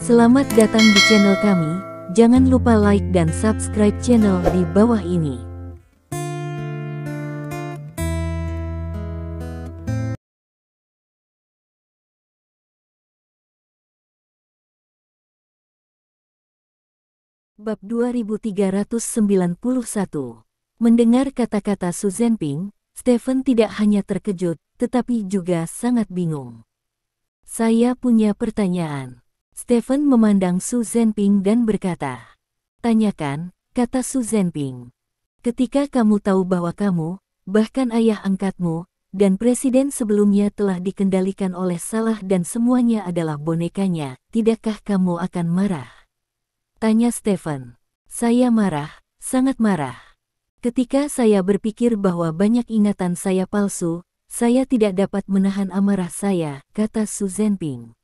Selamat datang di channel kami, jangan lupa like dan subscribe channel di bawah ini. Bab 2391. Mendengar kata-kata Xu Zhenping, Stephen tidak hanya terkejut, tetapi juga sangat bingung. Saya punya pertanyaan. Stephen memandang Xu Zhenping dan berkata, "Tanyakan," kata Xu Zhenping. "Ketika kamu tahu bahwa kamu, bahkan ayah angkatmu, dan presiden sebelumnya telah dikendalikan oleh Salah dan semuanya adalah bonekanya, tidakkah kamu akan marah?" Tanya Stephen. "Saya marah, sangat marah. Ketika saya berpikir bahwa banyak ingatan saya palsu, saya tidak dapat menahan amarah saya," kata Xu Zhenping.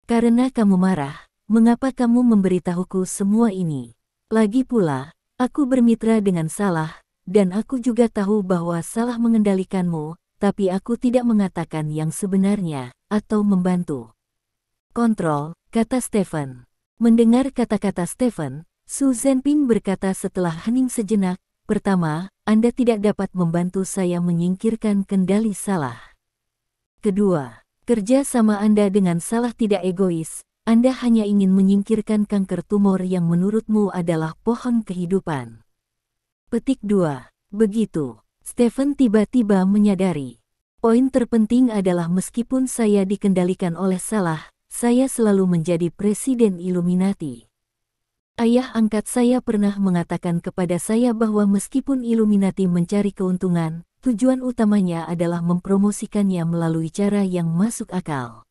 "Karena kamu marah, mengapa kamu memberitahuku semua ini? Lagi pula, aku bermitra dengan Salah, dan aku juga tahu bahwa Salah mengendalikanmu, tapi aku tidak mengatakan yang sebenarnya, atau membantu." "Kontrol," kata Stephen. Mendengar kata-kata Stephen, Xu Zhenping berkata setelah hening sejenak, "Pertama, Anda tidak dapat membantu saya menyingkirkan kendali Salah. Kedua, kerja sama Anda dengan Salah tidak egois, Anda hanya ingin menyingkirkan kanker tumor yang menurutmu adalah pohon kehidupan." Petik 2. Begitu, Stephen tiba-tiba menyadari. Poin terpenting adalah meskipun saya dikendalikan oleh Salah, saya selalu menjadi presiden Illuminati. Ayah angkat saya pernah mengatakan kepada saya bahwa meskipun Illuminati mencari keuntungan, tujuan utamanya adalah mempromosikannya melalui cara yang masuk akal.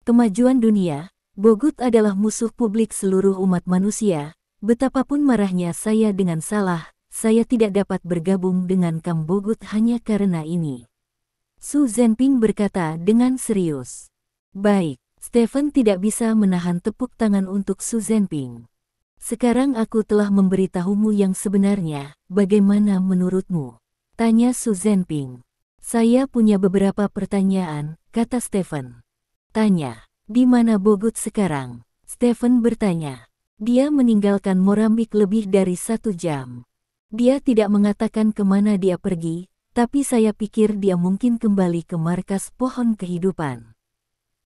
Kemajuan dunia, Bogut adalah musuh publik seluruh umat manusia, betapapun marahnya saya dengan Salah, saya tidak dapat bergabung dengan Kam Bogut hanya karena ini. Xu Zhenping berkata dengan serius. Baik, Stephen tidak bisa menahan tepuk tangan untuk Xu Zhenping. "Sekarang aku telah memberitahumu yang sebenarnya, bagaimana menurutmu?" tanya Xu Zhenping. "Saya punya beberapa pertanyaan," kata Stephen. "Tanya, di mana Bogut sekarang?" Stephen bertanya. "Dia meninggalkan Morambik lebih dari 1 jam. Dia tidak mengatakan kemana dia pergi, tapi saya pikir dia mungkin kembali ke markas pohon kehidupan.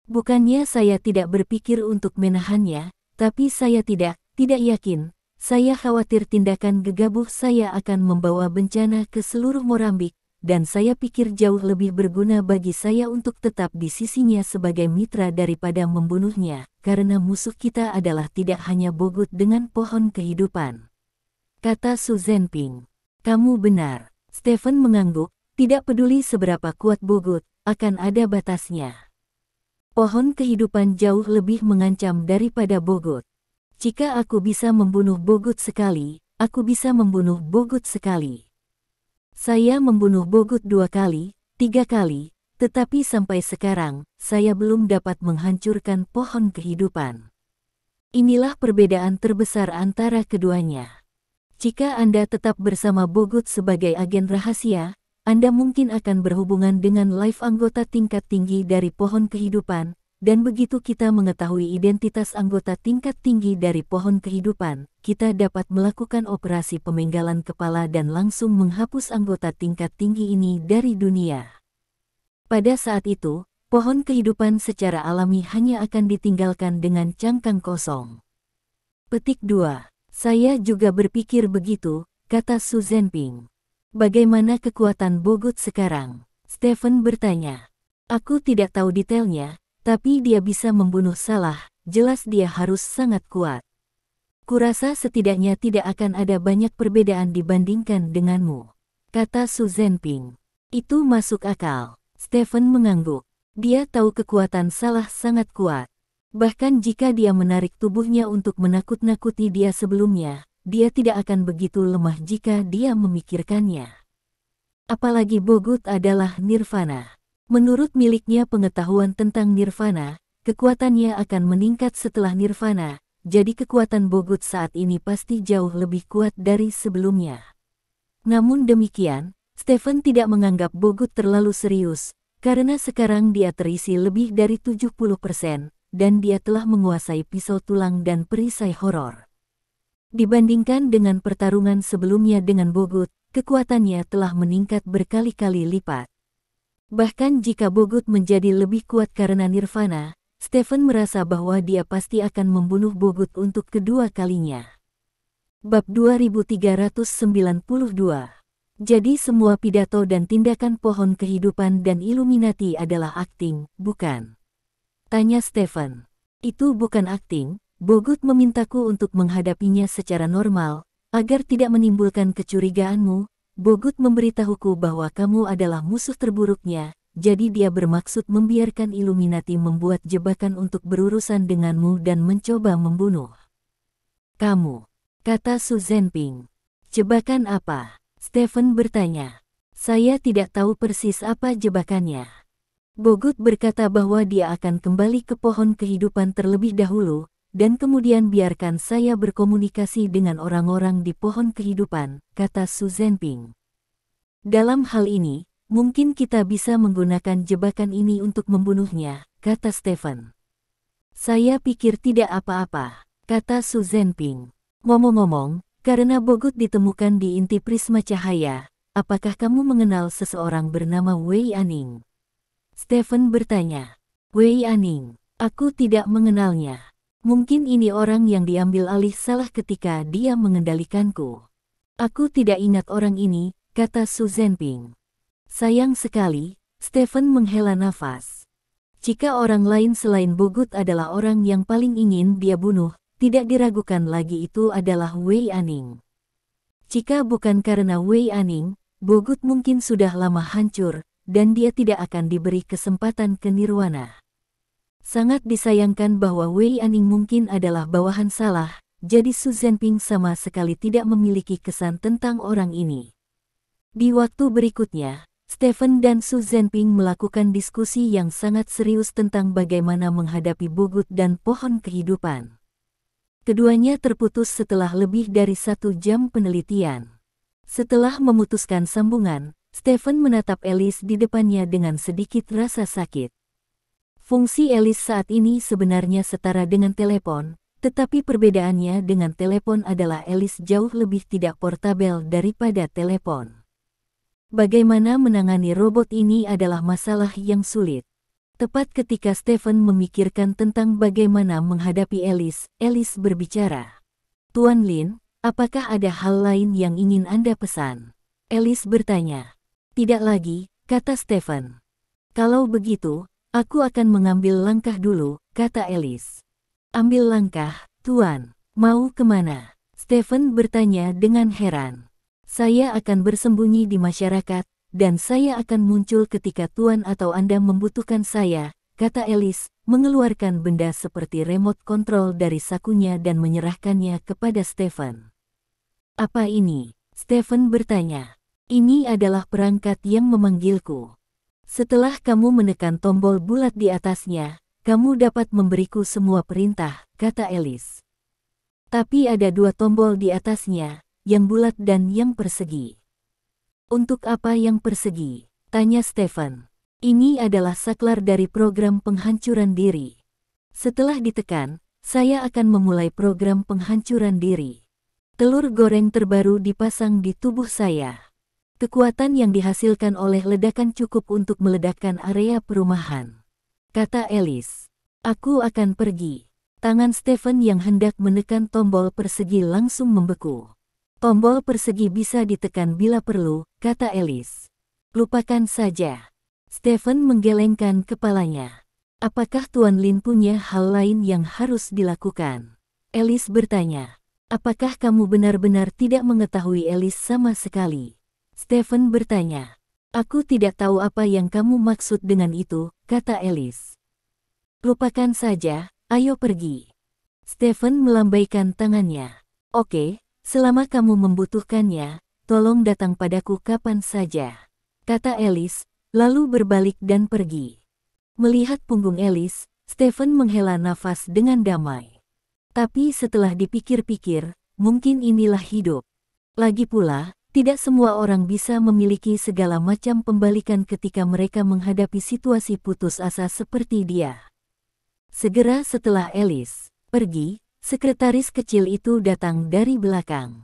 Bukannya saya tidak berpikir untuk menahannya, tapi saya tidak yakin. Saya khawatir tindakan gegabah saya akan membawa bencana ke seluruh Morambik, dan saya pikir jauh lebih berguna bagi saya untuk tetap di sisinya sebagai mitra daripada membunuhnya, karena musuh kita adalah tidak hanya Bogut dengan pohon kehidupan," kata Xu Zhenping. "Kamu benar." Stephen mengangguk, tidak peduli seberapa kuat Bogut, akan ada batasnya. Pohon kehidupan jauh lebih mengancam daripada Bogut. Jika aku bisa membunuh Bogut sekali, aku bisa membunuh Bogut sekali. Saya membunuh Bogut 2 kali, 3 kali, tetapi sampai sekarang, saya belum dapat menghancurkan pohon kehidupan. Inilah perbedaan terbesar antara keduanya. Jika Anda tetap bersama Bogut sebagai agen rahasia, Anda mungkin akan berhubungan dengan live anggota tingkat tinggi dari pohon kehidupan, dan begitu kita mengetahui identitas anggota tingkat tinggi dari pohon kehidupan, kita dapat melakukan operasi pemenggalan kepala dan langsung menghapus anggota tingkat tinggi ini dari dunia. Pada saat itu, pohon kehidupan secara alami hanya akan ditinggalkan dengan cangkang kosong. Petik 2. Saya juga berpikir begitu, kata Xu Zhenping. "Bagaimana kekuatan Bogut sekarang?" Stephen bertanya. "Aku tidak tahu detailnya, tapi dia bisa membunuh Salah, jelas dia harus sangat kuat. Kurasa setidaknya tidak akan ada banyak perbedaan dibandingkan denganmu," kata Xu Zhenping. "Itu masuk akal." Stephen mengangguk. Dia tahu kekuatan Salah sangat kuat. Bahkan jika dia menarik tubuhnya untuk menakut-nakuti dia sebelumnya, dia tidak akan begitu lemah jika dia memikirkannya. Apalagi Bogut adalah Nirvana. Menurut miliknya pengetahuan tentang Nirvana, kekuatannya akan meningkat setelah Nirvana, jadi kekuatan Bogut saat ini pasti jauh lebih kuat dari sebelumnya. Namun demikian, Stephen tidak menganggap Bogut terlalu serius, karena sekarang dia terisi lebih dari 70%, dan dia telah menguasai pisau tulang dan perisai horor. Dibandingkan dengan pertarungan sebelumnya dengan Bogut, kekuatannya telah meningkat berkali-kali lipat. Bahkan jika Bogut menjadi lebih kuat karena Nirvana, Stephen merasa bahwa dia pasti akan membunuh Bogut untuk kedua kalinya. Bab 2392. Jadi semua pidato dan tindakan pohon kehidupan dan Illuminati adalah akting, bukan? Tanya Stephen. Itu bukan akting. Bogut memintaku untuk menghadapinya secara normal, agar tidak menimbulkan kecurigaanmu. Bogut memberitahuku bahwa kamu adalah musuh terburuknya, jadi dia bermaksud membiarkan Illuminati membuat jebakan untuk berurusan denganmu dan mencoba membunuh kamu, kata Su Zhenping. Jebakan apa? Stephen bertanya. Saya tidak tahu persis apa jebakannya. Bogut berkata bahwa dia akan kembali ke pohon kehidupan terlebih dahulu, dan kemudian biarkan saya berkomunikasi dengan orang-orang di pohon kehidupan, kata Su Zhenping. Dalam hal ini, mungkin kita bisa menggunakan jebakan ini untuk membunuhnya, kata Stephen. Saya pikir tidak apa-apa, kata Su Zhenping. Ngomong-ngomong, karena Bogut ditemukan di inti prisma cahaya, apakah kamu mengenal seseorang bernama Wei Aning? Stephen bertanya. Wei Aning, aku tidak mengenalnya. Mungkin ini orang yang diambil alih salah ketika dia mengendalikanku. Aku tidak ingat orang ini, kata Su Zhenping. Sayang sekali, Stephen menghela nafas. Jika orang lain selain Bogut adalah orang yang paling ingin dia bunuh, tidak diragukan lagi itu adalah Wei Aning. Jika bukan karena Wei Aning, Bogut mungkin sudah lama hancur, dan dia tidak akan diberi kesempatan ke Nirwana. Sangat disayangkan bahwa Wei Aning mungkin adalah bawahan salah, jadi Su Zhenping sama sekali tidak memiliki kesan tentang orang ini. Di waktu berikutnya, Stephen dan Su Zhenping melakukan diskusi yang sangat serius tentang bagaimana menghadapi Bogut dan pohon kehidupan. Keduanya terputus setelah lebih dari 1 jam penelitian. Setelah memutuskan sambungan, Stephen menatap Alice di depannya dengan sedikit rasa sakit. Fungsi Alice saat ini sebenarnya setara dengan telepon, tetapi perbedaannya dengan telepon adalah Alice jauh lebih tidak portabel daripada telepon. Bagaimana menangani robot ini adalah masalah yang sulit. Tepat ketika Stephen memikirkan tentang bagaimana menghadapi Alice, Alice berbicara. Tuan Lin, apakah ada hal lain yang ingin Anda pesan? Alice bertanya. Tidak lagi, kata Stephen. Kalau begitu, aku akan mengambil langkah dulu, kata Alice. Ambil langkah, Tuan. Mau kemana? Stephen bertanya dengan heran. Saya akan bersembunyi di masyarakat, dan saya akan muncul ketika Tuan atau Anda membutuhkan saya, kata Alice, mengeluarkan benda seperti remote control dari sakunya dan menyerahkannya kepada Stephen. Apa ini? Stephen bertanya. Ini adalah perangkat yang memanggilku. Setelah kamu menekan tombol bulat di atasnya, kamu dapat memberiku semua perintah, kata Alice. Tapi ada 2 tombol di atasnya, yang bulat dan yang persegi. Untuk apa yang persegi? Tanya Stephen. Ini adalah saklar dari program penghancuran diri. Setelah ditekan, saya akan memulai program penghancuran diri. Telur goreng terbaru dipasang di tubuh saya. Kekuatan yang dihasilkan oleh ledakan cukup untuk meledakkan area perumahan. Kata Alice. Aku akan pergi. Tangan Stephen yang hendak menekan tombol persegi langsung membeku. Tombol persegi bisa ditekan bila perlu, kata Alice. Lupakan saja. Stephen menggelengkan kepalanya. Apakah Tuan Lin punya hal lain yang harus dilakukan? Alice bertanya. Apakah kamu benar-benar tidak mengetahui Alice sama sekali? Stephen bertanya. Aku tidak tahu apa yang kamu maksud dengan itu, kata Alice. Lupakan saja, ayo pergi. Stephen melambaikan tangannya. Oke, selama kamu membutuhkannya, tolong datang padaku kapan saja, kata Alice, lalu berbalik dan pergi. Melihat punggung Alice, Stephen menghela nafas dengan damai. Tapi setelah dipikir-pikir, mungkin inilah hidup. Lagi pula, tidak semua orang bisa memiliki segala macam pembalikan ketika mereka menghadapi situasi putus asa seperti dia. Segera setelah Alice pergi, sekretaris kecil itu datang dari belakang.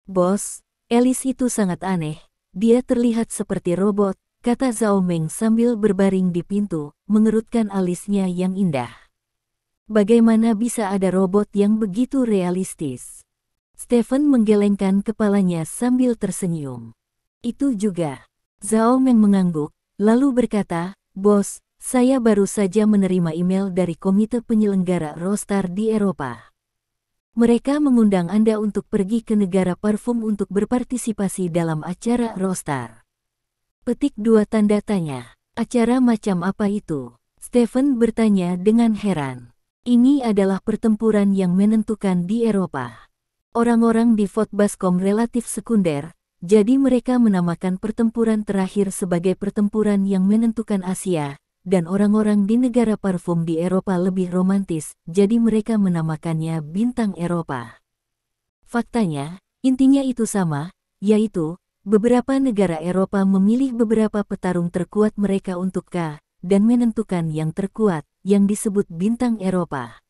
"Bos, Alice itu sangat aneh. Dia terlihat seperti robot," kata Zhao Meng sambil berbaring di pintu, mengerutkan alisnya yang indah. "Bagaimana bisa ada robot yang begitu realistis?" Stephen menggelengkan kepalanya sambil tersenyum. "Itu juga." Zhao Meng mengangguk, lalu berkata, "Bos, saya baru saja menerima email dari komite penyelenggara Rostar di Eropa. Mereka mengundang Anda untuk pergi ke negara parfum untuk berpartisipasi dalam acara Rostar." Petik 2 tanda tanya. "Acara macam apa itu?" Stephen bertanya dengan heran. "Ini adalah pertempuran yang menentukan di Eropa. Orang-orang di Fotbascom relatif sekunder, jadi mereka menamakan pertempuran terakhir sebagai pertempuran yang menentukan Asia, dan orang-orang di negara parfum di Eropa lebih romantis, jadi mereka menamakannya Bintang Eropa. Faktanya, intinya itu sama, yaitu, beberapa negara Eropa memilih beberapa petarung terkuat mereka untuk dan menentukan yang terkuat, yang disebut Bintang Eropa."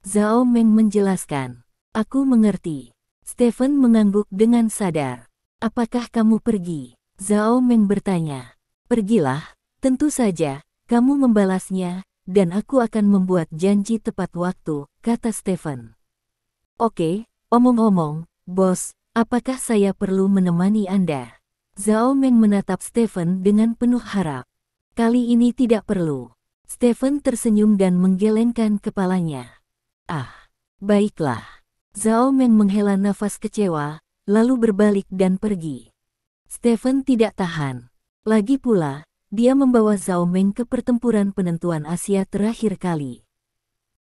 Zhao Meng menjelaskan. "Aku mengerti." Stephen mengangguk dengan sadar. "Apakah kamu pergi?" Zhao Meng bertanya. "Pergilah, tentu saja. Kamu membalasnya, dan aku akan membuat janji tepat waktu," kata Stephen. "Oke, omong-omong, bos, apakah saya perlu menemani Anda?" Zhao Meng menatap Stephen dengan penuh harap. "Kali ini tidak perlu." Stephen tersenyum dan menggelengkan kepalanya. "Ah, baiklah." Zhao Meng menghela nafas kecewa, lalu berbalik dan pergi. Stephen tidak tahan. Lagi pula, dia membawa Zhao Meng ke pertempuran penentuan Asia terakhir kali.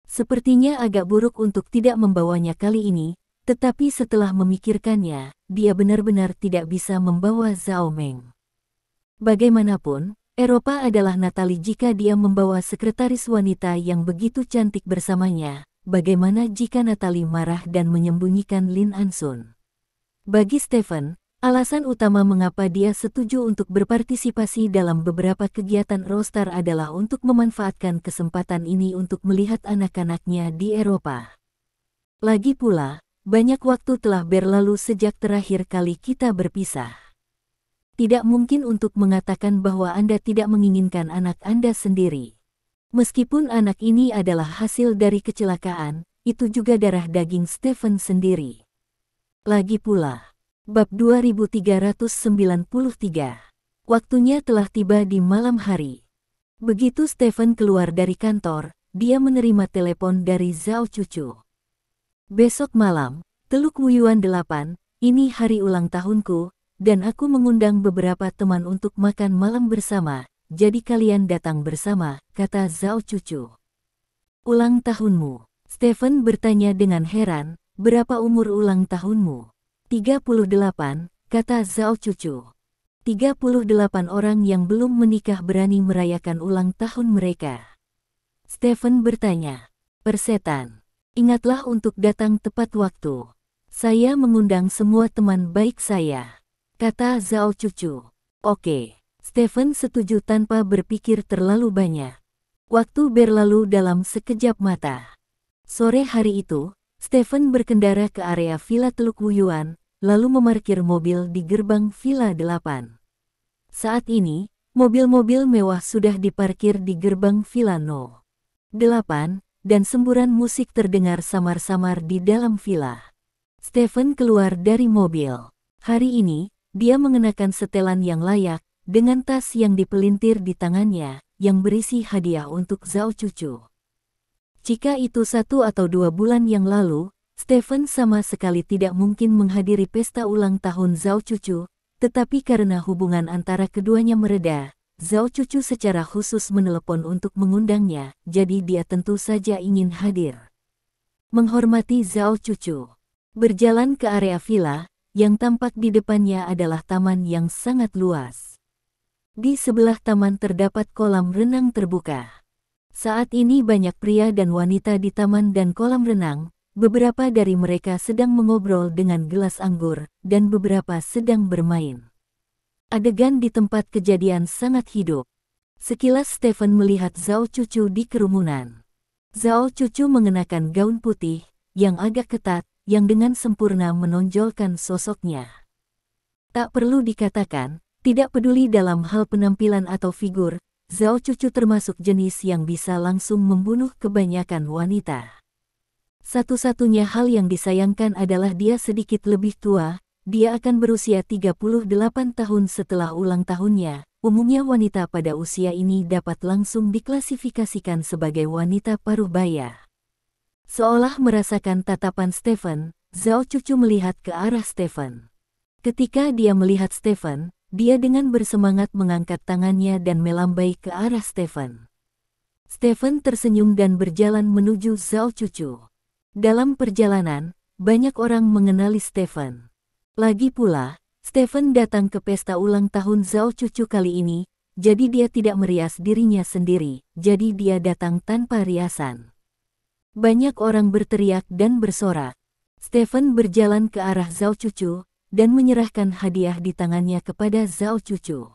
Sepertinya agak buruk untuk tidak membawanya kali ini, tetapi setelah memikirkannya, dia benar-benar tidak bisa membawa Zhao Meng. Bagaimanapun, Eropa adalah Natalie jika dia membawa sekretaris wanita yang begitu cantik bersamanya. Bagaimana jika Natalie marah dan menyembunyikan Lin Ansun? Bagi Stephen, alasan utama mengapa dia setuju untuk berpartisipasi dalam beberapa kegiatan Rostar adalah untuk memanfaatkan kesempatan ini untuk melihat anak-anaknya di Eropa. Lagi pula, banyak waktu telah berlalu sejak terakhir kali kita berpisah. Tidak mungkin untuk mengatakan bahwa Anda tidak menginginkan anak Anda sendiri. Meskipun anak ini adalah hasil dari kecelakaan, itu juga darah daging Stephen sendiri. Lagi pula. Bab 2393. Waktunya telah tiba di malam hari. Begitu Stephen keluar dari kantor, dia menerima telepon dari Zhao Cucu. "Besok malam, Teluk Wuyuan 8, ini hari ulang tahunku, dan aku mengundang beberapa teman untuk makan malam bersama, jadi kalian datang bersama," kata Zhao Cucu. "Ulang tahunmu?" Stephen bertanya dengan heran, "Berapa umur ulang tahunmu?" 38, kata Zhao Cucu. 38 orang yang belum menikah berani merayakan ulang tahun mereka. Stephen bertanya, "Persetan, ingatlah untuk datang tepat waktu. Saya mengundang semua teman baik saya," kata Zhao Cucu. "Oke." Stephen setuju tanpa berpikir terlalu banyak. Waktu berlalu dalam sekejap mata. Sore hari itu, Stephen berkendara ke area Villa Teluk Wuyuan, lalu memarkir mobil di gerbang Villa 8. Saat ini, mobil-mobil mewah sudah diparkir di gerbang Villa No. 8, dan semburan musik terdengar samar-samar di dalam villa. Stephen keluar dari mobil. Hari ini, dia mengenakan setelan yang layak, dengan tas yang dipelintir di tangannya, yang berisi hadiah untuk Zhao Cucu. Jika itu 1 atau 2 bulan yang lalu, Stephen sama sekali tidak mungkin menghadiri pesta ulang tahun Zhao Cucu, tetapi karena hubungan antara keduanya mereda, Zhao Cucu secara khusus menelepon untuk mengundangnya, jadi dia tentu saja ingin hadir. Menghormati Zhao Cucu, berjalan ke area villa, yang tampak di depannya adalah taman yang sangat luas. Di sebelah taman terdapat kolam renang terbuka. Saat ini banyak pria dan wanita di taman dan kolam renang, beberapa dari mereka sedang mengobrol dengan gelas anggur, dan beberapa sedang bermain. Adegan di tempat kejadian sangat hidup. Sekilas Stephen melihat Zhao Cucu di kerumunan. Zhao Cucu mengenakan gaun putih, yang agak ketat, yang dengan sempurna menonjolkan sosoknya. Tak perlu dikatakan, tidak peduli dalam hal penampilan atau figur, Zhao Cucu termasuk jenis yang bisa langsung membunuh kebanyakan wanita. Satu-satunya hal yang disayangkan adalah dia sedikit lebih tua, dia akan berusia 38 tahun setelah ulang tahunnya. Umumnya wanita pada usia ini dapat langsung diklasifikasikan sebagai wanita paruh baya. Seolah merasakan tatapan Stephen, Zhao Cucu melihat ke arah Stephen. Ketika dia melihat Stephen, dia dengan bersemangat mengangkat tangannya dan melambai ke arah Stephen. Stephen tersenyum dan berjalan menuju Zhao Cucu. Dalam perjalanan, banyak orang mengenali Stephen. Lagi pula, Stephen datang ke pesta ulang tahun Zhao Cucu kali ini, jadi dia tidak merias dirinya sendiri, jadi dia datang tanpa riasan. Banyak orang berteriak dan bersorak. Stephen berjalan ke arah Zhao Cucu, dan menyerahkan hadiah di tangannya kepada Zhao Cucu.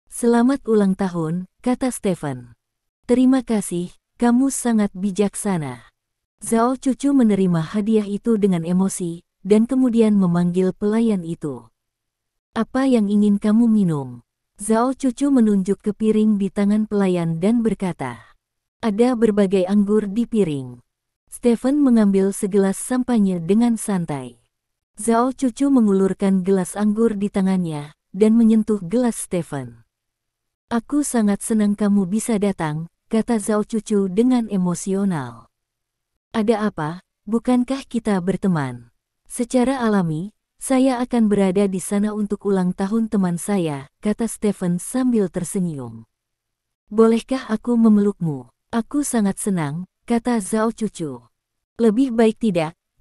"Selamat ulang tahun," kata Stephen. "Terima kasih, kamu sangat bijaksana." Zhao Cucu menerima hadiah itu dengan emosi, dan kemudian memanggil pelayan itu. "Apa yang ingin kamu minum?" Zhao Cucu menunjuk ke piring di tangan pelayan dan berkata, "Ada berbagai anggur di piring." Stephen mengambil segelas sampanye dengan santai. Zhao Cucu mengulurkan gelas anggur di tangannya, dan menyentuh gelas Stephen. "Aku sangat senang kamu bisa datang," kata Zhao Cucu dengan emosional. "Ada apa? Bukankah kita berteman? Secara alami, saya akan berada di sana untuk ulang tahun teman saya," kata Stephen sambil tersenyum. "Bolehkah aku memelukmu?" "Aku sangat senang," kata Zhao Cucu. "Lebih baik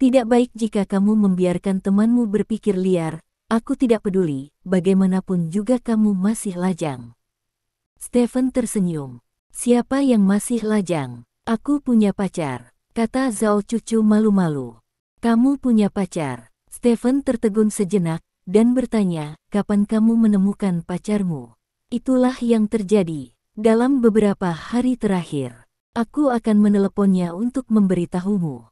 tidak baik jika kamu membiarkan temanmu berpikir liar. Aku tidak peduli, bagaimanapun juga kamu masih lajang." Stephen tersenyum. "Siapa yang masih lajang? Aku punya pacar," kata Zhao Cucu malu-malu. "Kamu punya pacar?" Stephen tertegun sejenak, dan bertanya, "Kapan kamu menemukan pacarmu?" "Itulah yang terjadi. Dalam beberapa hari terakhir, aku akan meneleponnya untuk memberitahumu."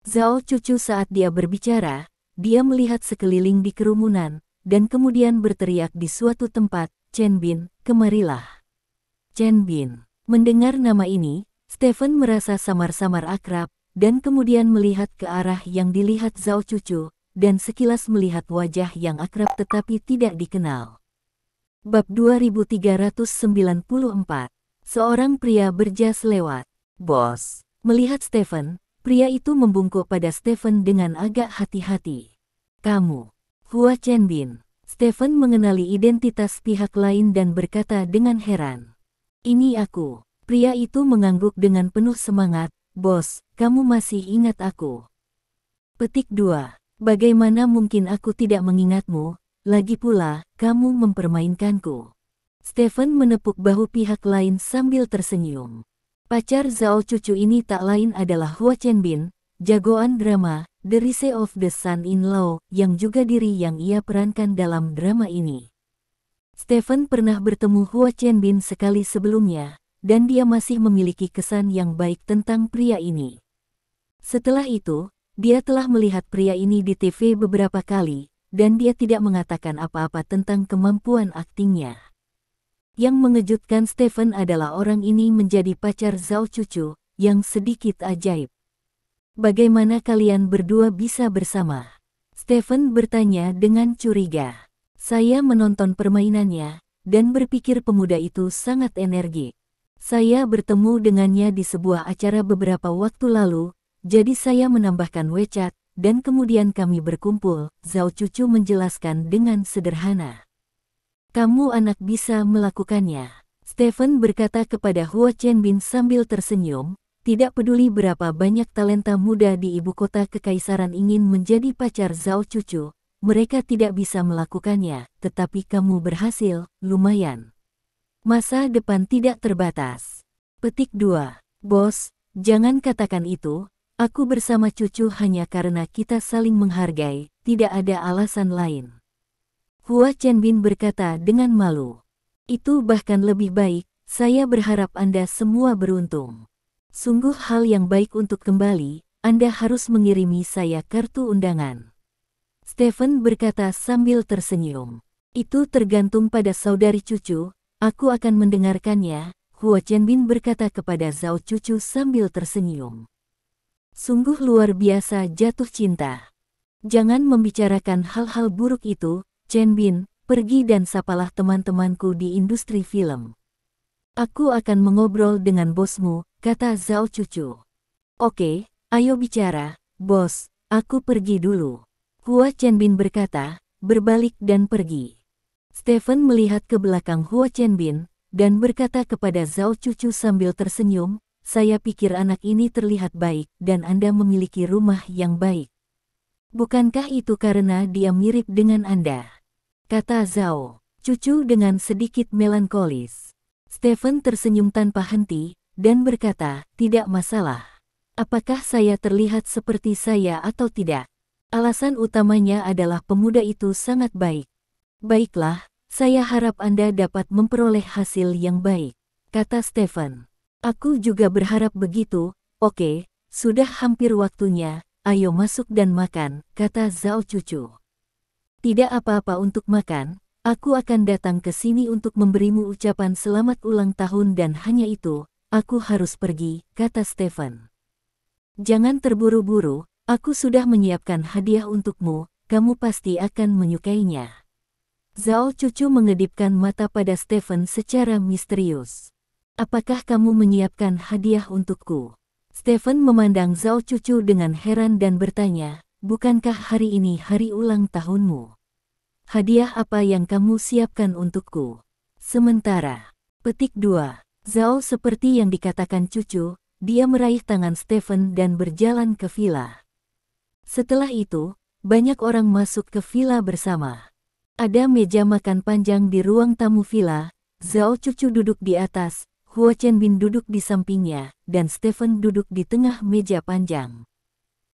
Zhao Cucu saat dia berbicara, dia melihat sekeliling di kerumunan, dan kemudian berteriak di suatu tempat, "Chen Bin, kemarilah." Chen Bin. Mendengar nama ini, Stephen merasa samar-samar akrab, dan kemudian melihat ke arah yang dilihat Zhao Cucu, dan sekilas melihat wajah yang akrab tetapi tidak dikenal. Bab 2394. Seorang pria berjas lewat. "Bos." Melihat Stephen, pria itu membungkuk pada Stephen dengan agak hati-hati. "Kamu, Hua Chen Bin." Stephen mengenali identitas pihak lain dan berkata dengan heran, "Ini aku." Pria itu mengangguk dengan penuh semangat, "Bos, kamu masih ingat aku?" Petik 2. "Bagaimana mungkin aku tidak mengingatmu, lagi pula, kamu mempermainkanku." Stephen menepuk bahu pihak lain sambil tersenyum. Pacar Zhao Cucu ini tak lain adalah Hua Chen Bin, jagoan drama, The Rise of the Son-in-Law, yang juga diri yang ia perankan dalam drama ini. Stephen pernah bertemu Hua Chen Bin sekali sebelumnya, dan dia masih memiliki kesan yang baik tentang pria ini. Setelah itu, dia telah melihat pria ini di TV beberapa kali, dan dia tidak mengatakan apa-apa tentang kemampuan aktingnya. Yang mengejutkan Stephen adalah orang ini menjadi pacar Zhao Cucu, yang sedikit ajaib. "Bagaimana kalian berdua bisa bersama?" Stephen bertanya dengan curiga. "Saya menonton permainannya, dan berpikir pemuda itu sangat energik. Saya bertemu dengannya di sebuah acara beberapa waktu lalu, jadi saya menambahkan WeChat, dan kemudian kami berkumpul," Zhao Cucu menjelaskan dengan sederhana. "Kamu anak bisa melakukannya," Stephen berkata kepada Hua Chen Bin sambil tersenyum. Tidak peduli berapa banyak talenta muda di ibu kota kekaisaran ingin menjadi pacar Zhao Cucu, mereka tidak bisa melakukannya, tetapi kamu berhasil, lumayan. Masa depan tidak terbatas. Petik 2. "Bos, jangan katakan itu. Aku bersama Cucu hanya karena kita saling menghargai, tidak ada alasan lain." Hua Chen Bin berkata dengan malu. "Itu bahkan lebih baik, saya berharap Anda semua beruntung." Sungguh hal yang baik untuk kembali, Anda harus mengirimi saya kartu undangan. Stephen berkata sambil tersenyum. Itu tergantung pada saudari cucu, aku akan mendengarkannya, Huo Chenbin berkata kepada Zhao cucu sambil tersenyum. Sungguh luar biasa jatuh cinta. Jangan membicarakan hal-hal buruk itu, Chenbin, pergi dan sapalah teman-temanku di industri film. Aku akan mengobrol dengan bosmu, kata Zhao cucu. Oke, ayo bicara, bos, aku pergi dulu. Huo Chenbin berkata, berbalik dan pergi. Stephen melihat ke belakang Huo Chenbin, dan berkata kepada Zhao cucu sambil tersenyum, saya pikir anak ini terlihat baik dan Anda memiliki rumah yang baik. Bukankah itu karena dia mirip dengan Anda? Kata Zhao cucu dengan sedikit melankolis. Stephen tersenyum tanpa henti, dan berkata, tidak masalah. Apakah saya terlihat seperti saya atau tidak? Alasan utamanya adalah pemuda itu sangat baik. Baiklah, saya harap Anda dapat memperoleh hasil yang baik, kata Stephen. Aku juga berharap begitu, oke, sudah hampir waktunya, ayo masuk dan makan, kata Zhao cucu. Tidak apa-apa untuk makan, aku akan datang ke sini untuk memberimu ucapan selamat ulang tahun dan hanya itu, aku harus pergi, kata Stephen. Jangan terburu-buru, aku sudah menyiapkan hadiah untukmu, kamu pasti akan menyukainya. Zhao cucu mengedipkan mata pada Stephen secara misterius. Apakah kamu menyiapkan hadiah untukku? Stephen memandang Zhao cucu dengan heran dan bertanya, bukankah hari ini hari ulang tahunmu? Hadiah apa yang kamu siapkan untukku? Sementara, petik 2. Zhao seperti yang dikatakan cucu, dia meraih tangan Stephen dan berjalan ke villa. Setelah itu, banyak orang masuk ke villa bersama. Ada meja makan panjang di ruang tamu villa, Zhao cucu duduk di atas, Huo Chenbin duduk di sampingnya, dan Stephen duduk di tengah meja panjang.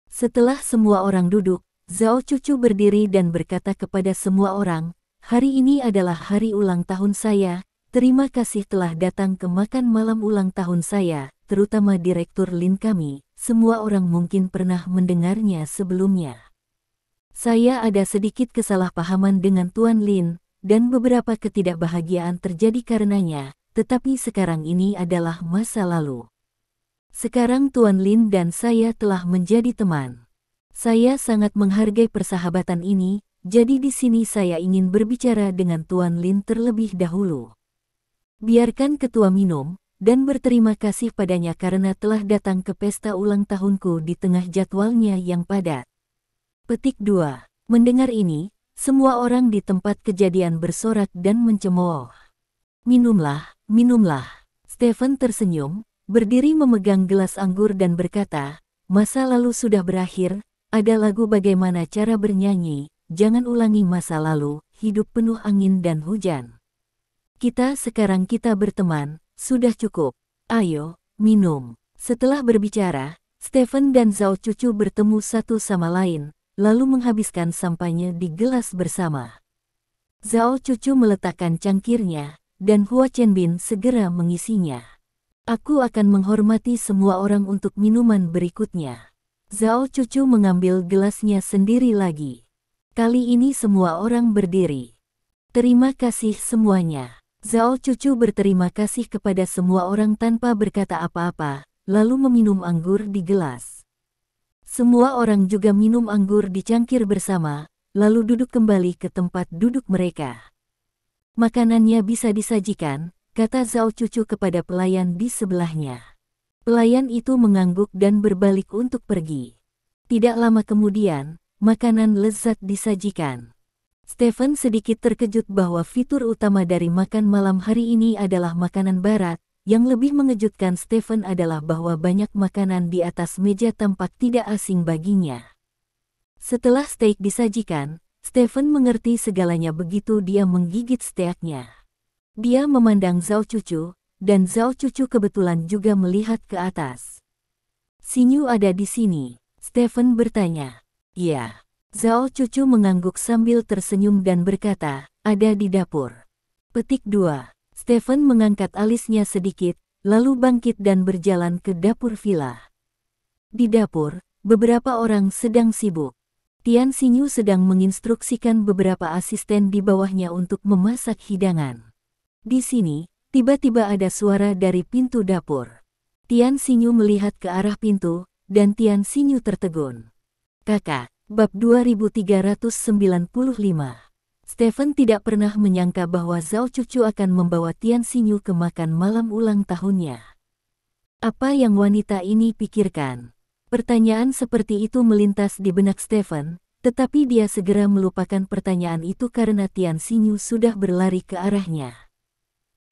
Setelah semua orang duduk, Zhao cucu berdiri dan berkata kepada semua orang, hari ini adalah hari ulang tahun saya, terima kasih telah datang ke makan malam ulang tahun saya, terutama Direktur Lin kami, semua orang mungkin pernah mendengarnya sebelumnya. Saya ada sedikit kesalahpahaman dengan Tuan Lin, dan beberapa ketidakbahagiaan terjadi karenanya, tetapi sekarang ini adalah masa lalu. Sekarang Tuan Lin dan saya telah menjadi teman. Saya sangat menghargai persahabatan ini, jadi di sini saya ingin berbicara dengan Tuan Lin terlebih dahulu. Biarkan ketua minum, dan berterima kasih padanya karena telah datang ke pesta ulang tahunku di tengah jadwalnya yang padat. Petik 2. Mendengar ini, semua orang di tempat kejadian bersorak dan mencemooh. Minumlah, minumlah. Stephen tersenyum, berdiri memegang gelas anggur dan berkata, masa lalu sudah berakhir, ada lagu bagaimana cara bernyanyi, jangan ulangi masa lalu, hidup penuh angin dan hujan. Sekarang kita berteman, sudah cukup. Ayo, minum. Setelah berbicara, Stephen dan Zhao cucu bertemu satu sama lain, lalu menghabiskan sampahnya di gelas bersama. Zhao cucu meletakkan cangkirnya, dan Huo Chenbin segera mengisinya. Aku akan menghormati semua orang untuk minuman berikutnya. Zhao cucu mengambil gelasnya sendiri lagi. Kali ini semua orang berdiri. Terima kasih semuanya. Zhao cucu berterima kasih kepada semua orang tanpa berkata apa-apa, lalu meminum anggur di gelas. Semua orang juga minum anggur di cangkir bersama, lalu duduk kembali ke tempat duduk mereka. Makanannya bisa disajikan, kata Zhao cucu kepada pelayan di sebelahnya. Pelayan itu mengangguk dan berbalik untuk pergi. Tidak lama kemudian, makanan lezat disajikan. Stephen sedikit terkejut bahwa fitur utama dari makan malam hari ini adalah makanan barat. Yang lebih mengejutkan Stephen adalah bahwa banyak makanan di atas meja tampak tidak asing baginya. Setelah steak disajikan, Stephen mengerti segalanya begitu dia menggigit steaknya. Dia memandang Zhao cucu, dan Zhao cucu kebetulan juga melihat ke atas. Xinyu ada di sini, Stephen bertanya. Ya. Zhao cucu mengangguk sambil tersenyum dan berkata, ada di dapur. Petik 2. Stephen mengangkat alisnya sedikit, lalu bangkit dan berjalan ke dapur villa. Di dapur, beberapa orang sedang sibuk. Tian Xinyu sedang menginstruksikan beberapa asisten di bawahnya untuk memasak hidangan. Di sini, tiba-tiba ada suara dari pintu dapur. Tian Xinyu melihat ke arah pintu, dan Tian Xinyu tertegun. Kakak, bab 2395. Stephen tidak pernah menyangka bahwa Zhao Cucu akan membawa Tian Xinyu ke makan malam ulang tahunnya. Apa yang wanita ini pikirkan? Pertanyaan seperti itu melintas di benak Stephen, tetapi dia segera melupakan pertanyaan itu karena Tian Xinyu sudah berlari ke arahnya.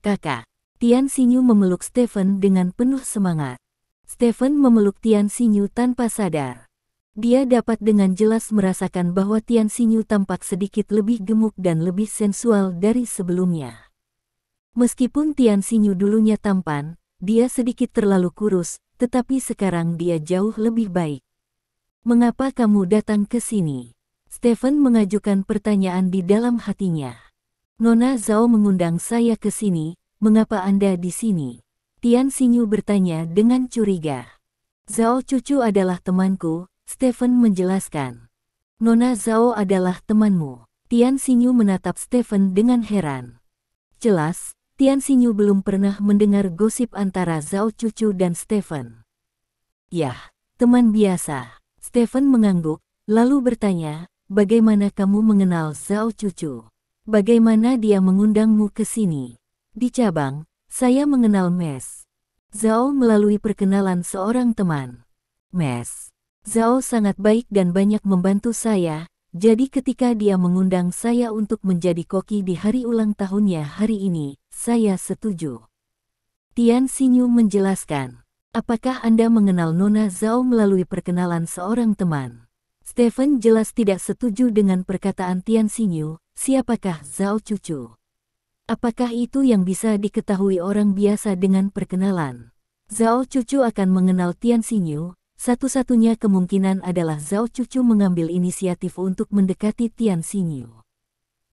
Kakak, Tian Xinyu memeluk Stephen dengan penuh semangat. Stephen memeluk Tian Xinyu tanpa sadar. Dia dapat dengan jelas merasakan bahwa Tian Xinyu tampak sedikit lebih gemuk dan lebih sensual dari sebelumnya. Meskipun Tian Xinyu dulunya tampan, dia sedikit terlalu kurus, tetapi sekarang dia jauh lebih baik. Mengapa kamu datang ke sini? Stephen mengajukan pertanyaan di dalam hatinya. Nona Zhao mengundang saya ke sini, mengapa Anda di sini? Tian Xinyu bertanya dengan curiga. Zhao Cucu adalah temanku, Stephen menjelaskan. Nona Zhao adalah temanmu. Tian Xinyu menatap Stephen dengan heran. Jelas, Tian Xinyu belum pernah mendengar gosip antara Zhao Cucu dan Stephen. Yah, teman biasa. Stephen mengangguk, lalu bertanya, bagaimana kamu mengenal Zhao Cucu? Bagaimana dia mengundangmu ke sini? Di cabang, saya mengenal Mes Zhao melalui perkenalan seorang teman. Mes Zhao sangat baik dan banyak membantu saya, jadi ketika dia mengundang saya untuk menjadi koki di hari ulang tahunnya hari ini, saya setuju. Tian Xinyu menjelaskan. Apakah Anda mengenal Nona Zhao melalui perkenalan seorang teman? Stephen jelas tidak setuju dengan perkataan Tian Xinyu, siapakah Zhao Cucu? Apakah itu yang bisa diketahui orang biasa dengan perkenalan? Zhao Cucu akan mengenal Tian Xinyu, satu-satunya kemungkinan adalah Zhao Cucu mengambil inisiatif untuk mendekati Tian Xinyu.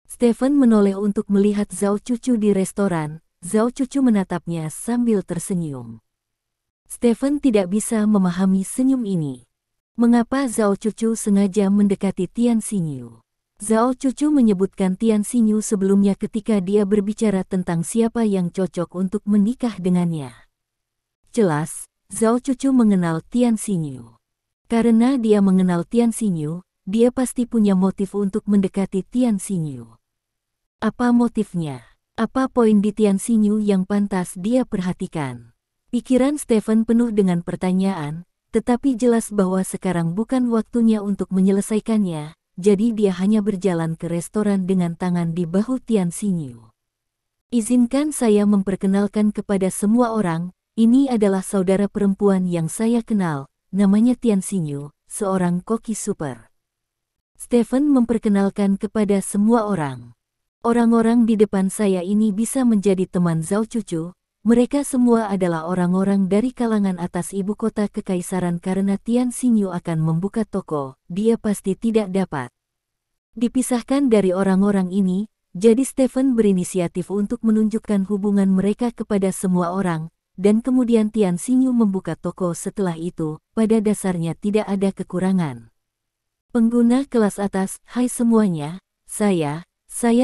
Stephen menoleh untuk melihat Zhao Cucu di restoran, Zhao Cucu menatapnya sambil tersenyum. Stephen tidak bisa memahami senyum ini. Mengapa Zhao Cucu sengaja mendekati Tian Xinyu? Zhao Cucu menyebutkan Tian Xinyu sebelumnya ketika dia berbicara tentang siapa yang cocok untuk menikah dengannya. Jelas, Zhao Cucu mengenal Tian Xinyu. Karena dia mengenal Tian Xinyu, dia pasti punya motif untuk mendekati Tian Xinyu. Apa motifnya? Apa poin di Tian Xinyu yang pantas dia perhatikan? Pikiran Stephen penuh dengan pertanyaan, tetapi jelas bahwa sekarang bukan waktunya untuk menyelesaikannya, jadi dia hanya berjalan ke restoran dengan tangan di bahu Tian Xinyu. Izinkan saya memperkenalkan kepada semua orang, ini adalah saudara perempuan yang saya kenal, namanya Tian Xinyu, seorang koki super. Stephen memperkenalkan kepada semua orang. Orang-orang di depan saya ini bisa menjadi teman Zhao Cucu, mereka semua adalah orang-orang dari kalangan atas ibu kota kekaisaran karena Tian Xinyu akan membuka toko, dia pasti tidak dapat dipisahkan dari orang-orang ini, jadi Stephen berinisiatif untuk menunjukkan hubungan mereka kepada semua orang, dan kemudian Tian Xinyu membuka toko setelah itu, pada dasarnya tidak ada kekurangan. Pengguna kelas atas, hai semuanya, saya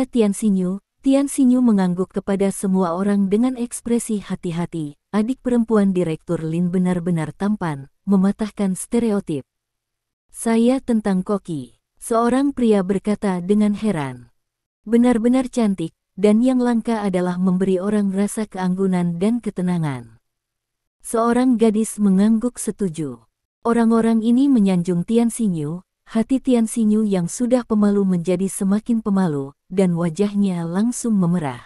Tian Xinyu. Tian Xinyu mengangguk kepada semua orang dengan ekspresi hati-hati. Adik perempuan Direktur Lin benar-benar tampan, mematahkan stereotip. Saya tentang koki. Seorang pria berkata dengan heran. Benar-benar cantik, dan yang langka adalah memberi orang rasa keanggunan dan ketenangan. Seorang gadis mengangguk setuju. Orang-orang ini menyanjung Tian Xinyu. Hati Tian Xinyu yang sudah pemalu menjadi semakin pemalu, dan wajahnya langsung memerah.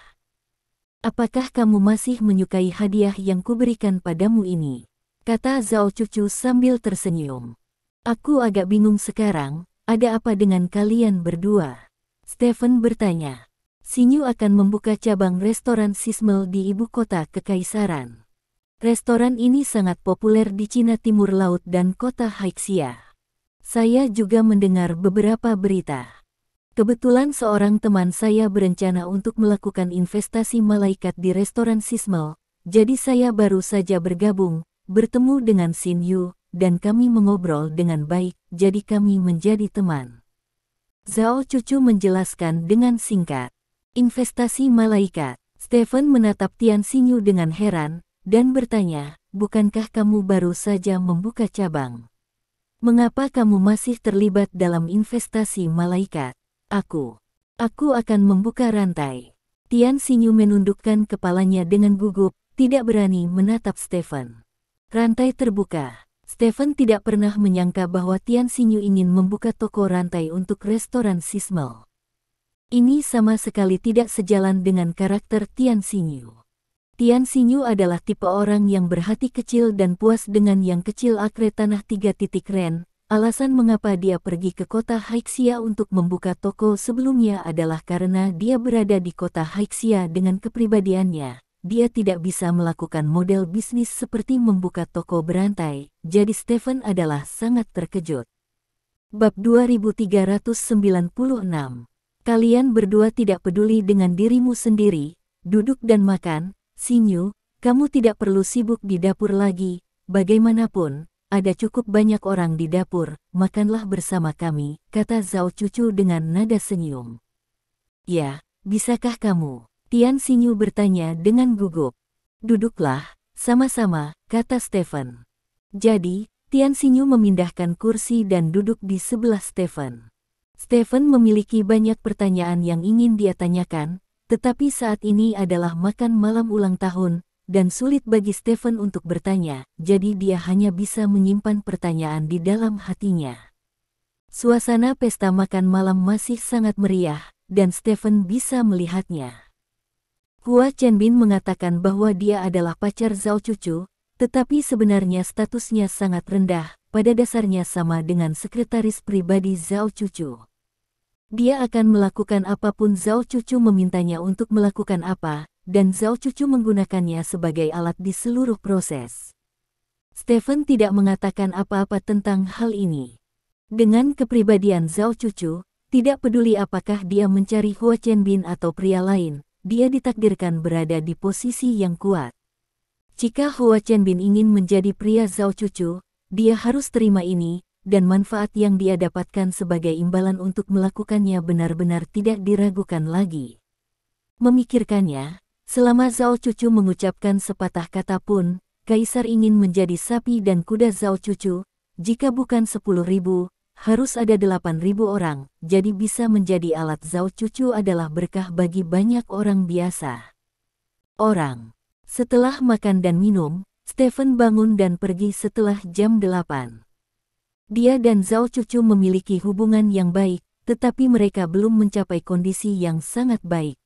Apakah kamu masih menyukai hadiah yang kuberikan padamu ini? Kata Zhao Cucu sambil tersenyum. Aku agak bingung sekarang, ada apa dengan kalian berdua? Stephen bertanya. Xinyu akan membuka cabang restoran Sismel di ibu kota kekaisaran. Restoran ini sangat populer di Cina Timur Laut dan kota Haixia. Saya juga mendengar beberapa berita. Kebetulan seorang teman saya berencana untuk melakukan investasi malaikat di restoran Sismel, jadi saya baru saja bergabung, bertemu dengan Xin Yu, dan kami mengobrol dengan baik, jadi kami menjadi teman. Zhao Cucu menjelaskan dengan singkat. Investasi malaikat. Stephen menatap Tian Xinyu dengan heran, dan bertanya, bukankah kamu baru saja membuka cabang? Mengapa kamu masih terlibat dalam investasi malaikat? Aku akan membuka rantai. Tian Xinyu menundukkan kepalanya dengan gugup, tidak berani menatap Stephen. Rantai terbuka. Stephen tidak pernah menyangka bahwa Tian Xinyu ingin membuka toko rantai untuk restoran Sismel. Ini sama sekali tidak sejalan dengan karakter Tian Xinyu. Tian Xinyu adalah tipe orang yang berhati kecil dan puas dengan yang kecil akre tanah 3 titik ren. Alasan mengapa dia pergi ke kota Haixia untuk membuka toko sebelumnya adalah karena dia berada di kota Haixia dengan kepribadiannya. Dia tidak bisa melakukan model bisnis seperti membuka toko berantai, jadi Stephen adalah sangat terkejut. Bab 2396. Kalian berdua tidak peduli dengan dirimu sendiri, duduk dan makan. Xinyu, kamu tidak perlu sibuk di dapur lagi, bagaimanapun, ada cukup banyak orang di dapur, makanlah bersama kami, kata Zhao Cucu dengan nada senyum. Ya, bisakah kamu? Tian Xinyu bertanya dengan gugup. Duduklah, sama-sama, kata Stephen. Jadi, Tian Xinyu memindahkan kursi dan duduk di sebelah Stephen. Stephen memiliki banyak pertanyaan yang ingin dia tanyakan, tetapi saat ini adalah makan malam ulang tahun, dan sulit bagi Stephen untuk bertanya, jadi dia hanya bisa menyimpan pertanyaan di dalam hatinya. Suasana pesta makan malam masih sangat meriah, dan Stephen bisa melihatnya. Hua Chenbin mengatakan bahwa dia adalah pacar Zhao Cucu, tetapi sebenarnya statusnya sangat rendah, pada dasarnya sama dengan sekretaris pribadi Zhao Cucu. Dia akan melakukan apapun Zhao Cucu memintanya untuk melakukan apa, dan Zhao Cucu menggunakannya sebagai alat di seluruh proses. Stephen tidak mengatakan apa-apa tentang hal ini. Dengan kepribadian Zhao Cucu, tidak peduli apakah dia mencari Hua Chenbin atau pria lain, dia ditakdirkan berada di posisi yang kuat. Jika Hua Chenbin ingin menjadi pria Zhao Cucu, dia harus terima ini, dan manfaat yang dia dapatkan sebagai imbalan untuk melakukannya benar-benar tidak diragukan lagi. Memikirkannya, selama Zhao Cucu mengucapkan sepatah kata pun, Kaisar ingin menjadi sapi dan kuda Zhao Cucu, jika bukan 10.000, harus ada 8.000 orang, jadi bisa menjadi alat Zhao Cucu adalah berkah bagi banyak orang biasa. Setelah makan dan minum, Stephen bangun dan pergi setelah jam 8. Dia dan Zhao Cucu memiliki hubungan yang baik, tetapi mereka belum mencapai kondisi yang sangat baik.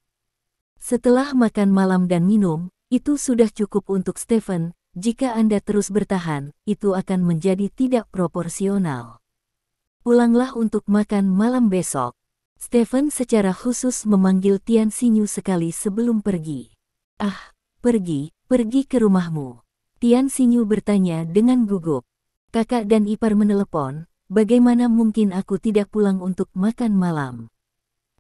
Setelah makan malam dan minum, itu sudah cukup untuk Stephen. Jika Anda terus bertahan, itu akan menjadi tidak proporsional. Pulanglah untuk makan malam besok. Stephen secara khusus memanggil Tian Xinyu sekali sebelum pergi. Pergi ke rumahmu. Tian Xinyu bertanya dengan gugup. Kakak dan ipar menelepon, bagaimana mungkin aku tidak pulang untuk makan malam?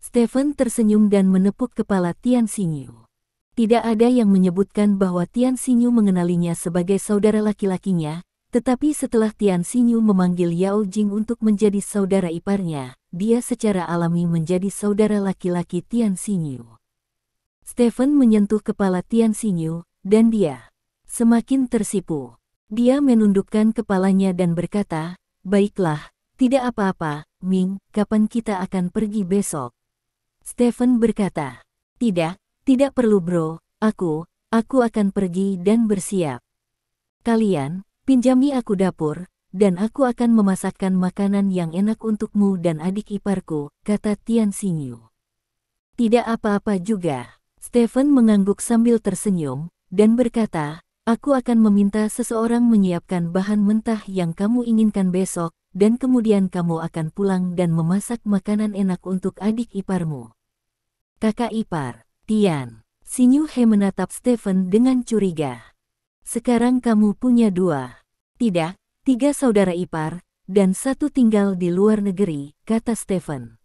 Stephen tersenyum dan menepuk kepala Tian Xinyu. Tidak ada yang menyebutkan bahwa Tian Xinyu mengenalinya sebagai saudara laki-lakinya, tetapi setelah Tian Xinyu memanggil Yao Jing untuk menjadi saudara iparnya, dia secara alami menjadi saudara laki-laki Tian Xinyu. Stephen menyentuh kepala Tian Xinyu, dan dia semakin tersipu. Dia menundukkan kepalanya dan berkata, baiklah, tidak apa-apa, Ming, kapan kita akan pergi besok? Stephen berkata, tidak perlu bro, aku akan pergi dan bersiap. Kalian, pinjami aku dapur, dan aku akan memasakkan makanan yang enak untukmu dan adik iparku, kata Tian Xinyu. Tidak apa-apa juga. Stephen mengangguk sambil tersenyum, dan berkata, aku akan meminta seseorang menyiapkan bahan mentah yang kamu inginkan besok, dan kemudian kamu akan pulang dan memasak makanan enak untuk adik iparmu. Kakak ipar, Tian Xinyu menatap Stephen dengan curiga. Sekarang kamu punya 3 saudara ipar, dan 1 tinggal di luar negeri, kata Stephen.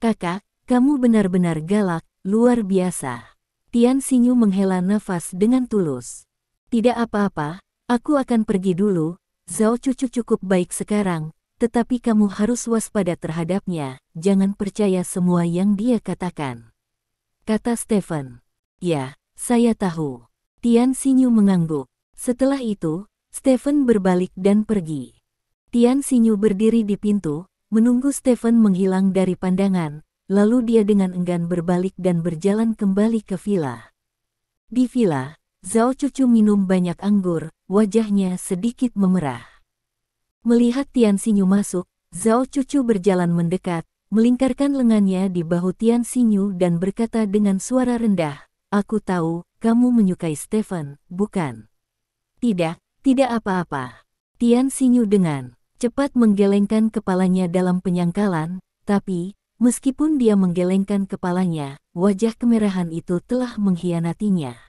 Kakak, kamu benar-benar galak, luar biasa. Tian Xinyu menghela nafas dengan tulus. Tidak apa-apa, aku akan pergi dulu. Zhao Cucu cukup baik sekarang, tetapi kamu harus waspada terhadapnya, jangan percaya semua yang dia katakan. Kata Stephen. Ya, saya tahu. Tian Xinyu mengangguk. Setelah itu, Stephen berbalik dan pergi. Tian Xinyu berdiri di pintu, menunggu Stephen menghilang dari pandangan, lalu dia dengan enggan berbalik dan berjalan kembali ke villa. Di villa, Zhao Cucu minum banyak anggur, wajahnya sedikit memerah. Melihat Tian Xinyu masuk, Zhao Cucu berjalan mendekat, melingkarkan lengannya di bahu Tian Xinyu dan berkata dengan suara rendah, "Aku tahu, kamu menyukai Stephen, bukan?" "Tidak, tidak apa-apa." Tian Xinyu dengan cepat menggelengkan kepalanya dalam penyangkalan, tapi, meskipun dia menggelengkan kepalanya, wajah kemerahan itu telah mengkhianatinya.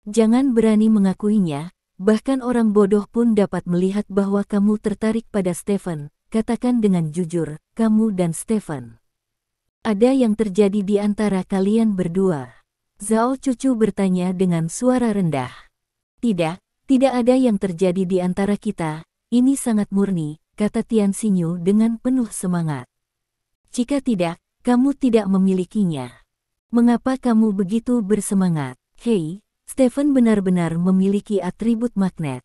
"Jangan berani mengakuinya, bahkan orang bodoh pun dapat melihat bahwa kamu tertarik pada Stephen. Katakan dengan jujur, kamu dan Stephen. Ada yang terjadi di antara kalian berdua?" Zhao Cucu bertanya dengan suara rendah. "Tidak, tidak ada yang terjadi di antara kita, ini sangat murni," kata Tian Xinyu dengan penuh semangat. "Jika tidak, kamu tidak memilikinya. Mengapa kamu begitu bersemangat?" "Hei, Stephen benar-benar memiliki atribut magnet.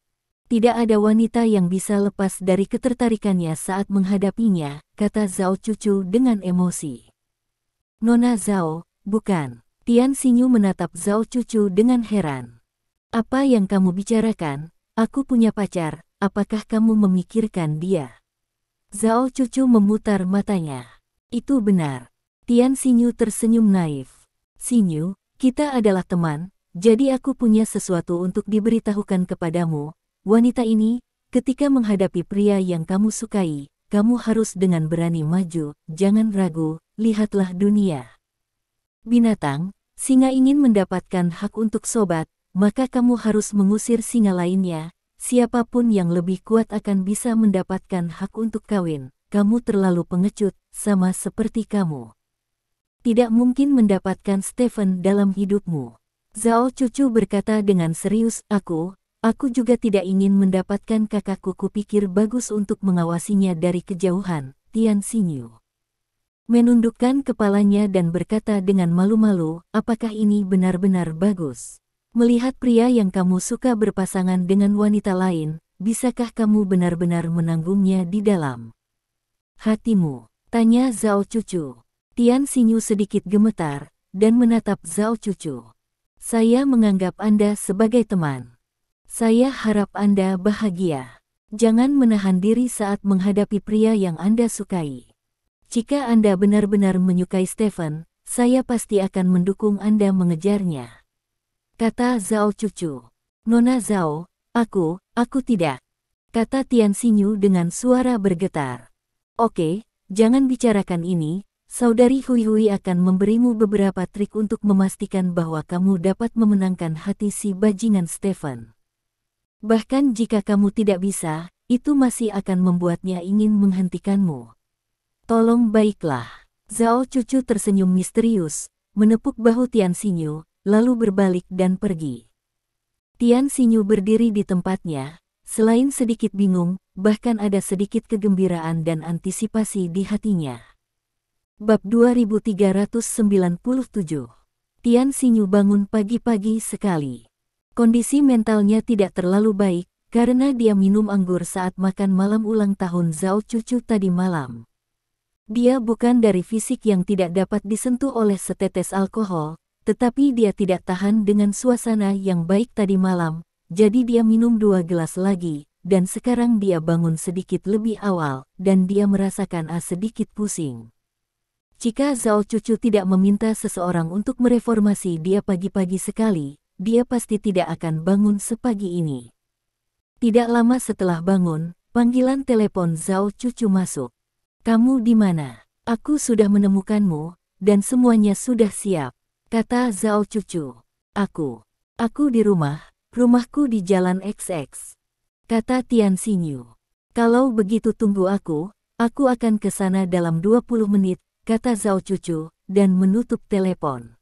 Tidak ada wanita yang bisa lepas dari ketertarikannya saat menghadapinya," kata Zhao Cucu dengan emosi. "Nona Zhao, bukan." Tian Xinyu menatap Zhao Cucu dengan heran. "Apa yang kamu bicarakan? Aku punya pacar, apakah kamu memikirkan dia?" Zhao Cucu memutar matanya. "Itu benar." Tian Xinyu tersenyum naif. "Xinyu, kita adalah teman, jadi aku punya sesuatu untuk diberitahukan kepadamu. Wanita ini, ketika menghadapi pria yang kamu sukai, kamu harus dengan berani maju, jangan ragu, lihatlah dunia. Binatang, singa ingin mendapatkan hak untuk sobat, maka kamu harus mengusir singa lainnya. Siapapun yang lebih kuat akan bisa mendapatkan hak untuk kawin. Kamu terlalu pengecut, sama seperti kamu tidak mungkin mendapatkan Stephen dalam hidupmu." Zhao Cucu berkata dengan serius, Aku juga tidak ingin mendapatkan kakakku. Kupikir bagus untuk mengawasinya dari kejauhan." Tian Xinyu menundukkan kepalanya dan berkata dengan malu-malu, "Apakah ini benar-benar bagus? Melihat pria yang kamu suka berpasangan dengan wanita lain, bisakah kamu benar-benar menanggungnya di dalam hatimu?" tanya Zhao Cucu. Tian Xinyu sedikit gemetar, dan menatap Zhao Cucu. "Saya menganggap Anda sebagai teman. Saya harap Anda bahagia. Jangan menahan diri saat menghadapi pria yang Anda sukai. Jika Anda benar-benar menyukai Stephen, saya pasti akan mendukung Anda mengejarnya," kata Zhao Cucu. "Nona Zhao, aku tidak," kata Tian Xinyu dengan suara bergetar. "Oke, jangan bicarakan ini. Saudari Hui Hui akan memberimu beberapa trik untuk memastikan bahwa kamu dapat memenangkan hati si bajingan Stephen. Bahkan jika kamu tidak bisa, itu masih akan membuatnya ingin menghentikanmu. Tolong baiklah." Zhao Cucu tersenyum misterius, menepuk bahu Tian Xinyu, lalu berbalik dan pergi. Tian Xinyu berdiri di tempatnya, selain sedikit bingung, bahkan ada sedikit kegembiraan dan antisipasi di hatinya. Bab 2397. Tian Xinyu bangun pagi-pagi sekali. Kondisi mentalnya tidak terlalu baik, karena dia minum anggur saat makan malam ulang tahun Zhao Cucu tadi malam. Dia bukan dari fisik yang tidak dapat disentuh oleh setetes alkohol, tetapi dia tidak tahan dengan suasana yang baik tadi malam, jadi dia minum 2 gelas lagi, dan sekarang dia bangun sedikit lebih awal, dan dia merasakan sedikit pusing. Jika Zhao Cucu tidak meminta seseorang untuk mereformasi dia pagi-pagi sekali, dia pasti tidak akan bangun sepagi ini. Tidak lama setelah bangun, panggilan telepon Zhao Cucu masuk. "Kamu di mana? Aku sudah menemukanmu, dan semuanya sudah siap," kata Zhao Cucu. Aku di rumahku di Jalan XX," kata Tian Xinyu. "Kalau begitu tunggu aku akan ke sana dalam 20 menit, kata Zhao Cucu, dan menutup telepon.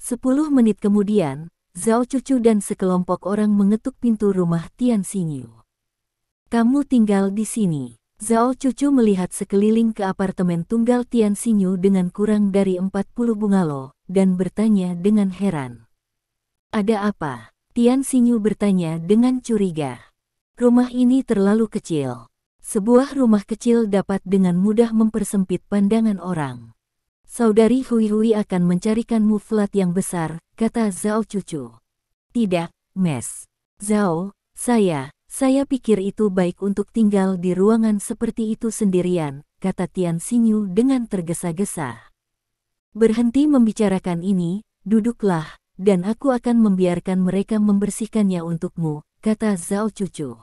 10 menit kemudian, Zhao Cucu dan sekelompok orang mengetuk pintu rumah Tian Xinyu. Kamu tinggal di sini. Zhao Cucu melihat sekeliling ke apartemen tunggal Tian Xinyu dengan kurang dari 40 bungalow, dan bertanya dengan heran. Ada apa? Tian Xinyu bertanya dengan curiga. Rumah ini terlalu kecil. Sebuah rumah kecil dapat dengan mudah mempersempit pandangan orang. Saudari Hui Hui akan mencarikanmu flat yang besar, kata Zhao Cucu. Tidak, Mes. Zhao, saya pikir itu baik untuk tinggal di ruangan seperti itu sendirian, kata Tian Xinyu dengan tergesa-gesa. Berhenti membicarakan ini, duduklah, dan aku akan membiarkan mereka membersihkannya untukmu, kata Zhao Cucu.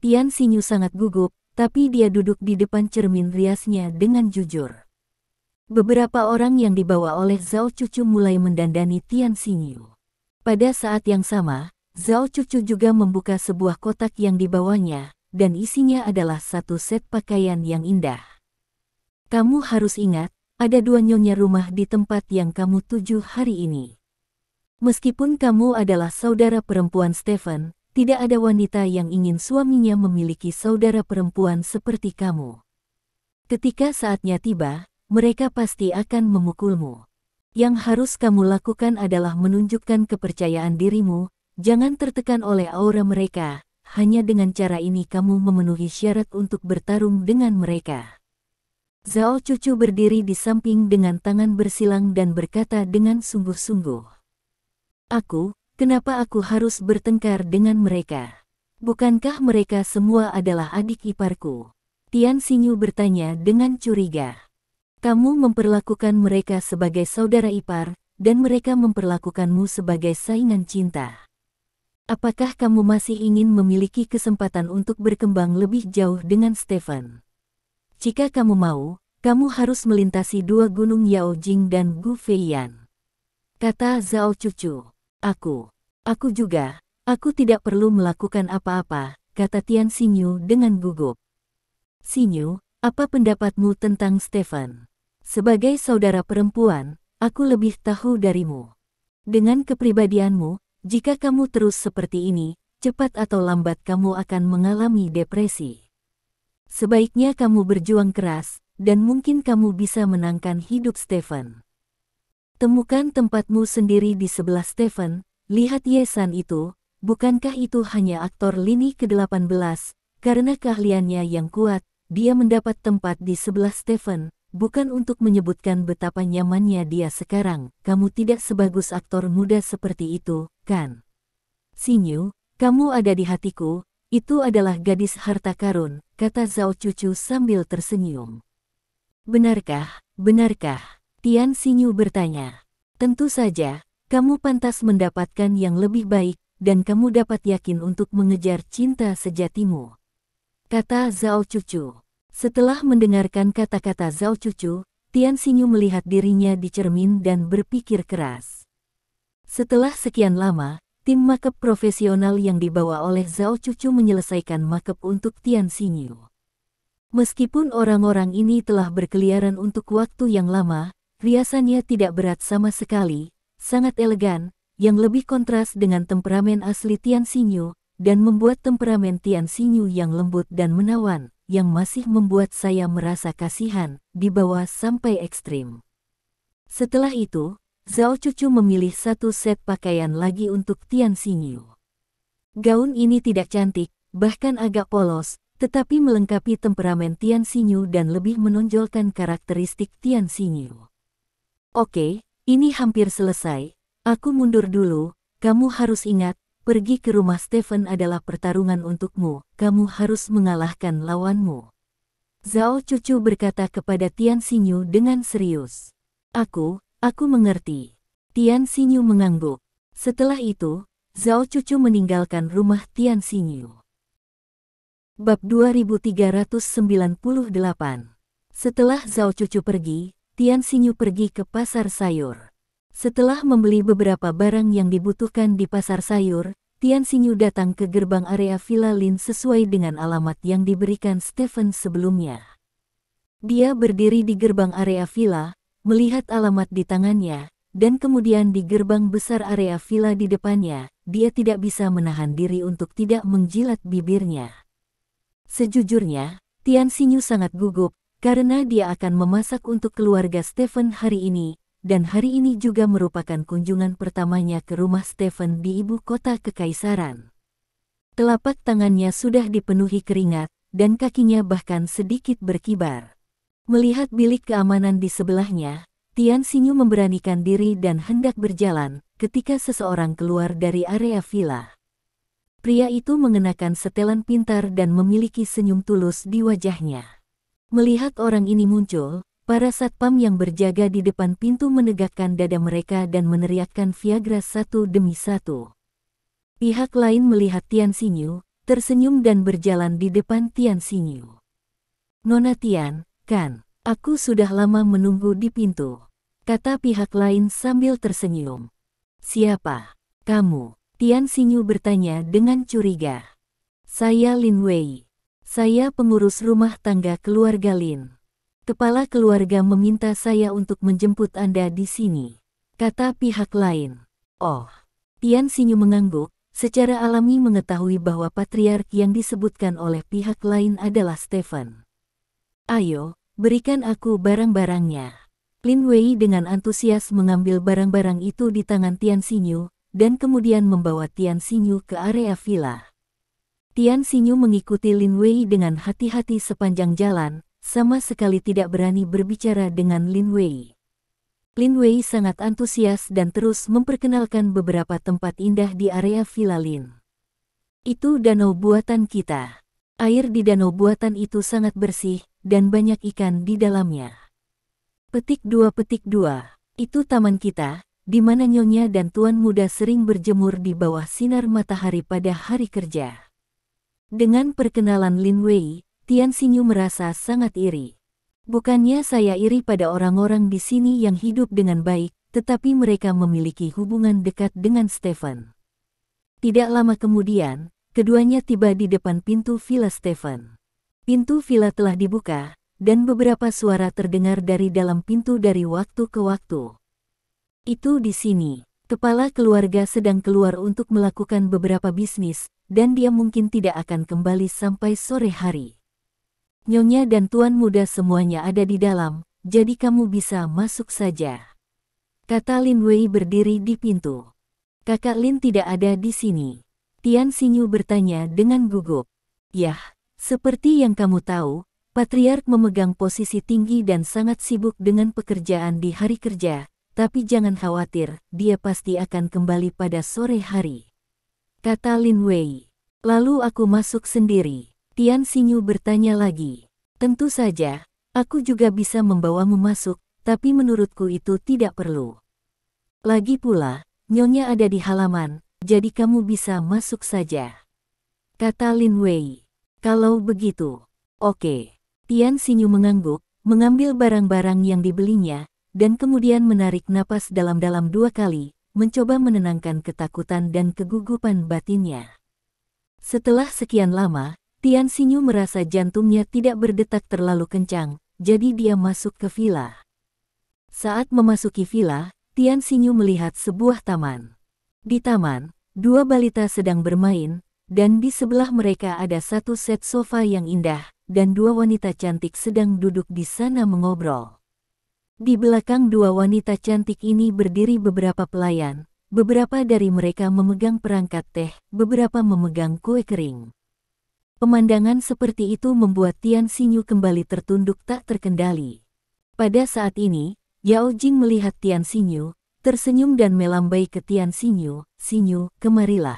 Tian Xinyu sangat gugup, tapi dia duduk di depan cermin riasnya dengan jujur. Beberapa orang yang dibawa oleh Zhao Cucu mulai mendandani Tian Xinyu. Pada saat yang sama, Zhao Cucu juga membuka sebuah kotak yang dibawanya, dan isinya adalah satu set pakaian yang indah. Kamu harus ingat, ada 2 nyonya rumah di tempat yang kamu tuju hari ini. Meskipun kamu adalah saudara perempuan Stephen, tidak ada wanita yang ingin suaminya memiliki saudara perempuan seperti kamu. Ketika saatnya tiba, mereka pasti akan memukulmu. Yang harus kamu lakukan adalah menunjukkan kepercayaan dirimu, jangan tertekan oleh aura mereka, hanya dengan cara ini kamu memenuhi syarat untuk bertarung dengan mereka. Zhao Cucu berdiri di samping dengan tangan bersilang dan berkata dengan sungguh-sungguh. Kenapa aku harus bertengkar dengan mereka? Bukankah mereka semua adalah adik iparku? Tian Xinyu bertanya dengan curiga. Kamu memperlakukan mereka sebagai saudara ipar, dan mereka memperlakukanmu sebagai saingan cinta. Apakah kamu masih ingin memiliki kesempatan untuk berkembang lebih jauh dengan Stephen? Jika kamu mau, kamu harus melintasi 2 gunung Yaojing dan Gu Feiyan. Kata Zhao Cucu. Aku juga, aku tidak perlu melakukan apa-apa, kata Tian Xinyu dengan gugup. Xinyu, apa pendapatmu tentang Stephen? Sebagai saudara perempuan, aku lebih tahu darimu. Dengan kepribadianmu, jika kamu terus seperti ini, cepat atau lambat kamu akan mengalami depresi. Sebaiknya kamu berjuang keras, dan mungkin kamu bisa menangkan hidup Stephen. Temukan tempatmu sendiri di sebelah Stephen, lihat Ye-san itu, bukankah itu hanya aktor lini ke-18, karena keahliannya yang kuat, dia mendapat tempat di sebelah Stephen. Bukan untuk menyebutkan betapa nyamannya dia sekarang, kamu tidak sebagus aktor muda seperti itu, kan? Xinyu, kamu ada di hatiku, itu adalah gadis harta karun, kata Zhao Cucu sambil tersenyum. Benarkah? Tian Xinyu bertanya. Tentu saja, kamu pantas mendapatkan yang lebih baik, dan kamu dapat yakin untuk mengejar cinta sejatimu. Kata Zhao Cucu. Setelah mendengarkan kata-kata Zhao Cucu, Tian Xinyu melihat dirinya di cermin dan berpikir keras. Setelah sekian lama, tim makeup profesional yang dibawa oleh Zhao Cucu menyelesaikan makeup untuk Tian Xinyu. Meskipun orang-orang ini telah berkeliaran untuk waktu yang lama, riasannya tidak berat sama sekali, sangat elegan, yang lebih kontras dengan temperamen asli Tian Xinyu, dan membuat temperamen Tian Xinyu yang lembut dan menawan, yang masih membuat saya merasa kasihan, dibawa sampai ekstrim. Setelah itu, Zhao Cucu memilih satu set pakaian lagi untuk Tian Xinyu. Gaun ini tidak cantik, bahkan agak polos, tetapi melengkapi temperamen Tian Xinyu dan lebih menonjolkan karakteristik Tian Xinyu. Oke, ini hampir selesai, aku mundur dulu, kamu harus ingat, pergi ke rumah Stephen adalah pertarungan untukmu, kamu harus mengalahkan lawanmu. Zhao Cucu berkata kepada Tian Xinyu dengan serius. Aku mengerti. Tian Xinyu mengangguk. Setelah itu, Zhao Cucu meninggalkan rumah Tian Xinyu. Bab 2398. Setelah Zhao Cucu pergi, Tian Xinyu pergi ke pasar sayur. Setelah membeli beberapa barang yang dibutuhkan di pasar sayur, Tian Xinyu datang ke gerbang area Villa Lin sesuai dengan alamat yang diberikan Stephen sebelumnya. Dia berdiri di gerbang area villa, melihat alamat di tangannya, dan kemudian di gerbang besar area villa di depannya, dia tidak bisa menahan diri untuk tidak menjilat bibirnya. Sejujurnya, Tian Xinyu sangat gugup, karena dia akan memasak untuk keluarga Stephen hari ini, dan hari ini juga merupakan kunjungan pertamanya ke rumah Stephen di ibu kota kekaisaran. Telapak tangannya sudah dipenuhi keringat, dan kakinya bahkan sedikit berkibar. Melihat bilik keamanan di sebelahnya, Tian Xinyu memberanikan diri dan hendak berjalan, ketika seseorang keluar dari area villa. Pria itu mengenakan setelan pintar dan memiliki senyum tulus di wajahnya. Melihat orang ini muncul, para satpam yang berjaga di depan pintu menegakkan dada mereka dan meneriakkan Viagra satu demi satu. Pihak lain melihat Tian Xinyu, tersenyum dan berjalan di depan Tian Xinyu. "Nona Tian, kan? Aku sudah lama menunggu di pintu," kata pihak lain sambil tersenyum. "Siapa kamu?" Tian Xinyu bertanya dengan curiga. "Saya Lin Wei. Saya pengurus rumah tangga keluarga Lin. Kepala keluarga meminta saya untuk menjemput Anda di sini," kata pihak lain. "Oh." Tian Xinyu mengangguk, secara alami mengetahui bahwa patriark yang disebutkan oleh pihak lain adalah Stephen. "Ayo, berikan aku barang-barangnya." Lin Wei dengan antusias mengambil barang-barang itu di tangan Tian Xinyu, dan kemudian membawa Tian Xinyu ke area villa. Tian Xinyu mengikuti Lin Wei dengan hati-hati sepanjang jalan, sama sekali tidak berani berbicara dengan Lin Wei. Lin Wei sangat antusias dan terus memperkenalkan beberapa tempat indah di area villa Lin. "Itu danau buatan kita. Air di danau buatan itu sangat bersih, dan banyak ikan di dalamnya. Petik 2. Itu taman kita, di mana nyonya dan tuan muda sering berjemur di bawah sinar matahari pada hari kerja." Dengan perkenalan Lin Wei, Tian Xinyu merasa sangat iri. "Bukannya saya iri pada orang-orang di sini yang hidup dengan baik, tetapi mereka memiliki hubungan dekat dengan Stephen." Tidak lama kemudian, keduanya tiba di depan pintu villa Stephen. Pintu villa telah dibuka, dan beberapa suara terdengar dari dalam pintu dari waktu ke waktu. "Itu di sini. Kepala keluarga sedang keluar untuk melakukan beberapa bisnis, dan dia mungkin tidak akan kembali sampai sore hari. Nyonya dan tuan muda semuanya ada di dalam, jadi kamu bisa masuk saja," kata Lin Wei berdiri di pintu. "Kakak Lin tidak ada di sini?" Tian Xinyu bertanya dengan gugup. "Yah, seperti yang kamu tahu, patriark memegang posisi tinggi dan sangat sibuk dengan pekerjaan di hari kerja. Tapi jangan khawatir, dia pasti akan kembali pada sore hari," kata Lin Wei. "Lalu aku masuk sendiri?" Tian Xinyu bertanya lagi. "Tentu saja, aku juga bisa membawamu masuk, tapi menurutku itu tidak perlu. Lagi pula, nyonya ada di halaman, jadi kamu bisa masuk saja," kata Lin Wei. "Kalau begitu, oke." Tian Xinyu mengangguk, mengambil barang-barang yang dibelinya, dan kemudian menarik napas dalam-dalam 2 kali, mencoba menenangkan ketakutan dan kegugupan batinnya. Setelah sekian lama, Tian Xinyu merasa jantungnya tidak berdetak terlalu kencang, jadi dia masuk ke villa. Saat memasuki villa, Tian Xinyu melihat sebuah taman. Di taman, 2 balita sedang bermain, dan di sebelah mereka ada 1 set sofa yang indah, dan 2 wanita cantik sedang duduk di sana mengobrol. Di belakang 2 wanita cantik ini berdiri beberapa pelayan, beberapa dari mereka memegang perangkat teh, beberapa memegang kue kering. Pemandangan seperti itu membuat Tian Xinyu kembali tertunduk tak terkendali. Pada saat ini, Yao Jing melihat Tian Xinyu, tersenyum dan melambai ke Tian Xinyu. "Xinyu, kemarilah."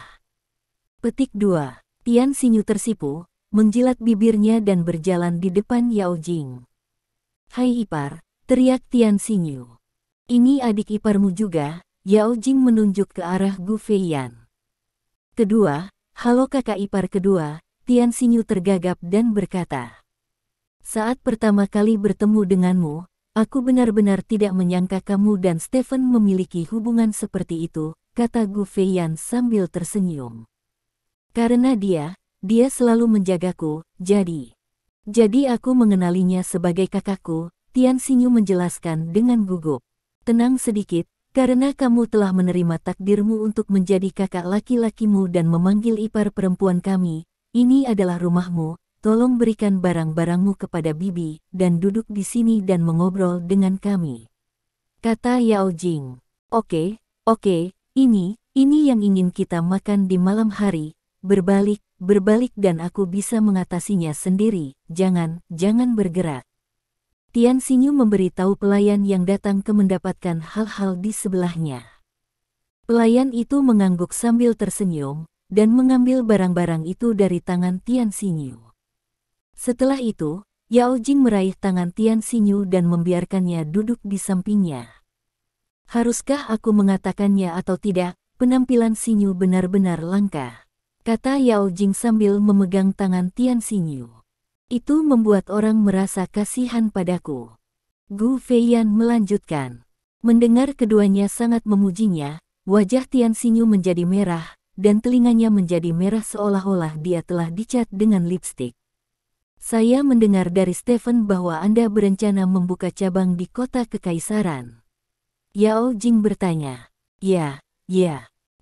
Petik 2. Tian Xinyu tersipu, menjilat bibirnya dan berjalan di depan Yao Jing. "Hai ipar," teriak Tian Xinyu. "Ini adik iparmu juga?" Yao Jing menunjuk ke arah Gu Feiyan. Kedua, "Halo kakak ipar kedua," Tian Xinyu tergagap dan berkata. "Saat pertama kali bertemu denganmu, aku benar-benar tidak menyangka kamu dan Stephen memiliki hubungan seperti itu," kata Gu Feiyan sambil tersenyum. "Karena dia selalu menjagaku, jadi aku mengenalinya sebagai kakakku," Tian Xinyu menjelaskan dengan gugup. "Tenang sedikit, Karena kamu telah menerima takdirmu untuk menjadi kakak laki-lakimu dan memanggil ipar perempuan kami, ini adalah rumahmu, tolong berikan barang-barangmu kepada bibi, dan duduk di sini dan mengobrol dengan kami. Kata Yao Jing. Oke, ini yang ingin kita makan di malam hari, berbalik dan aku bisa mengatasinya sendiri, jangan bergerak. Tian Xinyu memberitahu pelayan yang datang ke mendapatkan hal-hal di sebelahnya. Pelayan itu mengangguk sambil tersenyum, dan mengambil barang-barang itu dari tangan Tian Xinyu. Setelah itu, Yao Jing meraih tangan Tian Xinyu dan membiarkannya duduk di sampingnya. Haruskah aku mengatakannya atau tidak, penampilan Xinyu benar-benar langka, kata Yao Jing sambil memegang tangan Tian Xinyu. Itu membuat orang merasa kasihan padaku. Gu Feiyan melanjutkan. Mendengar keduanya sangat memujinya, wajah Tian Xinyu menjadi merah, dan telinganya menjadi merah seolah-olah dia telah dicat dengan lipstik. Saya mendengar dari Stephen bahwa Anda berencana membuka cabang di kota kekaisaran. Yao Jing bertanya. Ya.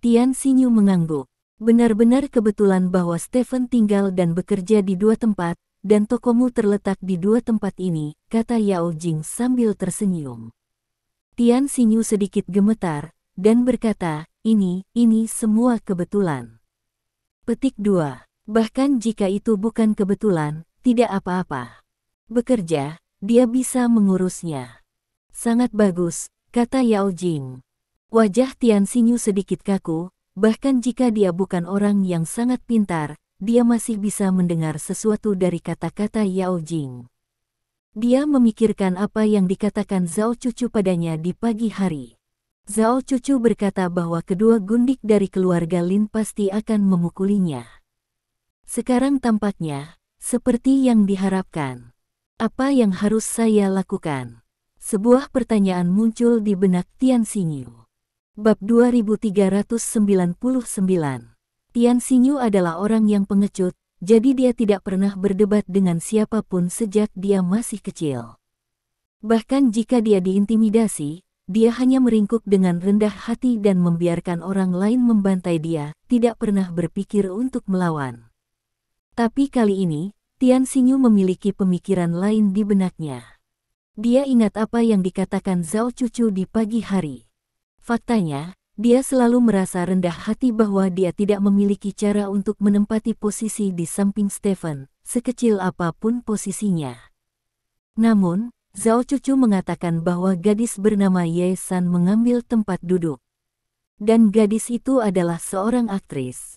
Tian Xinyu mengangguk. Benar-benar kebetulan bahwa Stephen tinggal dan bekerja di dua tempat, dan tokomu terletak di dua tempat ini, kata Yao Jing sambil tersenyum. Tian Xinyu sedikit gemetar, dan berkata, ini semua kebetulan. Petik 2. Bahkan jika itu bukan kebetulan, tidak apa-apa. Bekerja, dia bisa mengurusnya. Sangat bagus, kata Yao Jing. Wajah Tian Xinyu sedikit kaku, bahkan jika dia bukan orang yang sangat pintar, dia masih bisa mendengar sesuatu dari kata-kata Yao Jing. Dia memikirkan apa yang dikatakan Zhao Cucu padanya di pagi hari. Zhao Cucu berkata bahwa kedua gundik dari keluarga Lin pasti akan memukulinya. Sekarang tampaknya, seperti yang diharapkan. Apa yang harus saya lakukan? Sebuah pertanyaan muncul di benak Tian Xinyu. Bab 2399. Tian Xinyu adalah orang yang pengecut, jadi dia tidak pernah berdebat dengan siapapun sejak dia masih kecil. Bahkan jika dia diintimidasi, dia hanya meringkuk dengan rendah hati dan membiarkan orang lain membantai dia, tidak pernah berpikir untuk melawan. Tapi kali ini, Tian Xinyu memiliki pemikiran lain di benaknya. Dia ingat apa yang dikatakan Zhao Cucu di pagi hari. Faktanya, dia selalu merasa rendah hati bahwa dia tidak memiliki cara untuk menempati posisi di samping Stephen, sekecil apapun posisinya. Namun, Zhao Cucu mengatakan bahwa gadis bernama Ye San mengambil tempat duduk. Dan gadis itu adalah seorang aktris.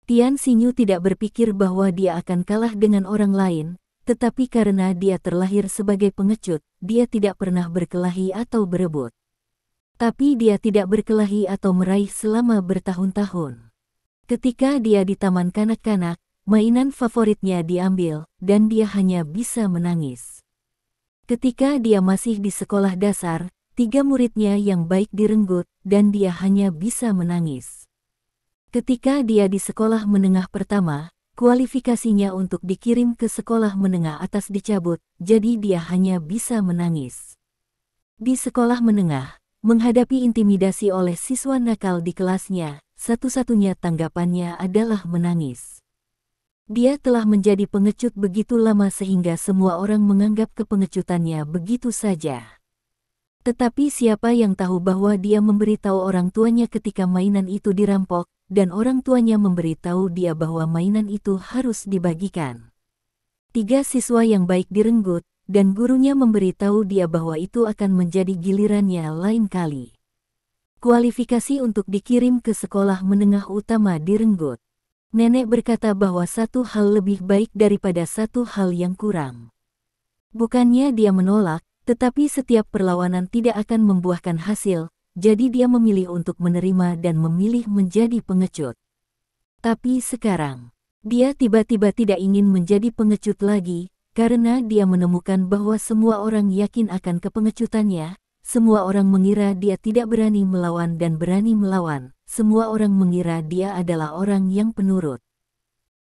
Tian Xinyu tidak berpikir bahwa dia akan kalah dengan orang lain, tetapi karena dia terlahir sebagai pengecut, dia tidak pernah berkelahi atau berebut. Tapi dia tidak berkelahi atau meraih selama bertahun-tahun. Ketika dia di taman kanak-kanak, mainan favoritnya diambil, dan dia hanya bisa menangis. Ketika dia masih di sekolah dasar, 3 muridnya yang baik direnggut, dan dia hanya bisa menangis. Ketika dia di sekolah menengah pertama, kualifikasinya untuk dikirim ke sekolah menengah atas dicabut, jadi dia hanya bisa menangis. Di sekolah menengah, menghadapi intimidasi oleh siswa nakal di kelasnya, satu-satunya tanggapannya adalah menangis. Dia telah menjadi pengecut begitu lama sehingga semua orang menganggap kepengecutannya begitu saja. Tetapi siapa yang tahu bahwa dia memberitahu orang tuanya ketika mainan itu dirampok, dan orang tuanya memberitahu dia bahwa mainan itu harus dibagikan. 3 siswa yang baik direnggut, dan gurunya memberitahu dia bahwa itu akan menjadi gilirannya lain kali. Kualifikasi untuk dikirim ke sekolah menengah utama direnggut. Nenek berkata bahwa satu hal lebih baik daripada satu hal yang kurang. Bukannya dia menolak, tetapi setiap perlawanan tidak akan membuahkan hasil, jadi dia memilih untuk menerima dan memilih menjadi pengecut. Tapi sekarang, dia tiba-tiba tidak ingin menjadi pengecut lagi, karena dia menemukan bahwa semua orang yakin akan kepengecutannya, semua orang mengira dia tidak berani melawan dan berani melawan, semua orang mengira dia adalah orang yang penurut.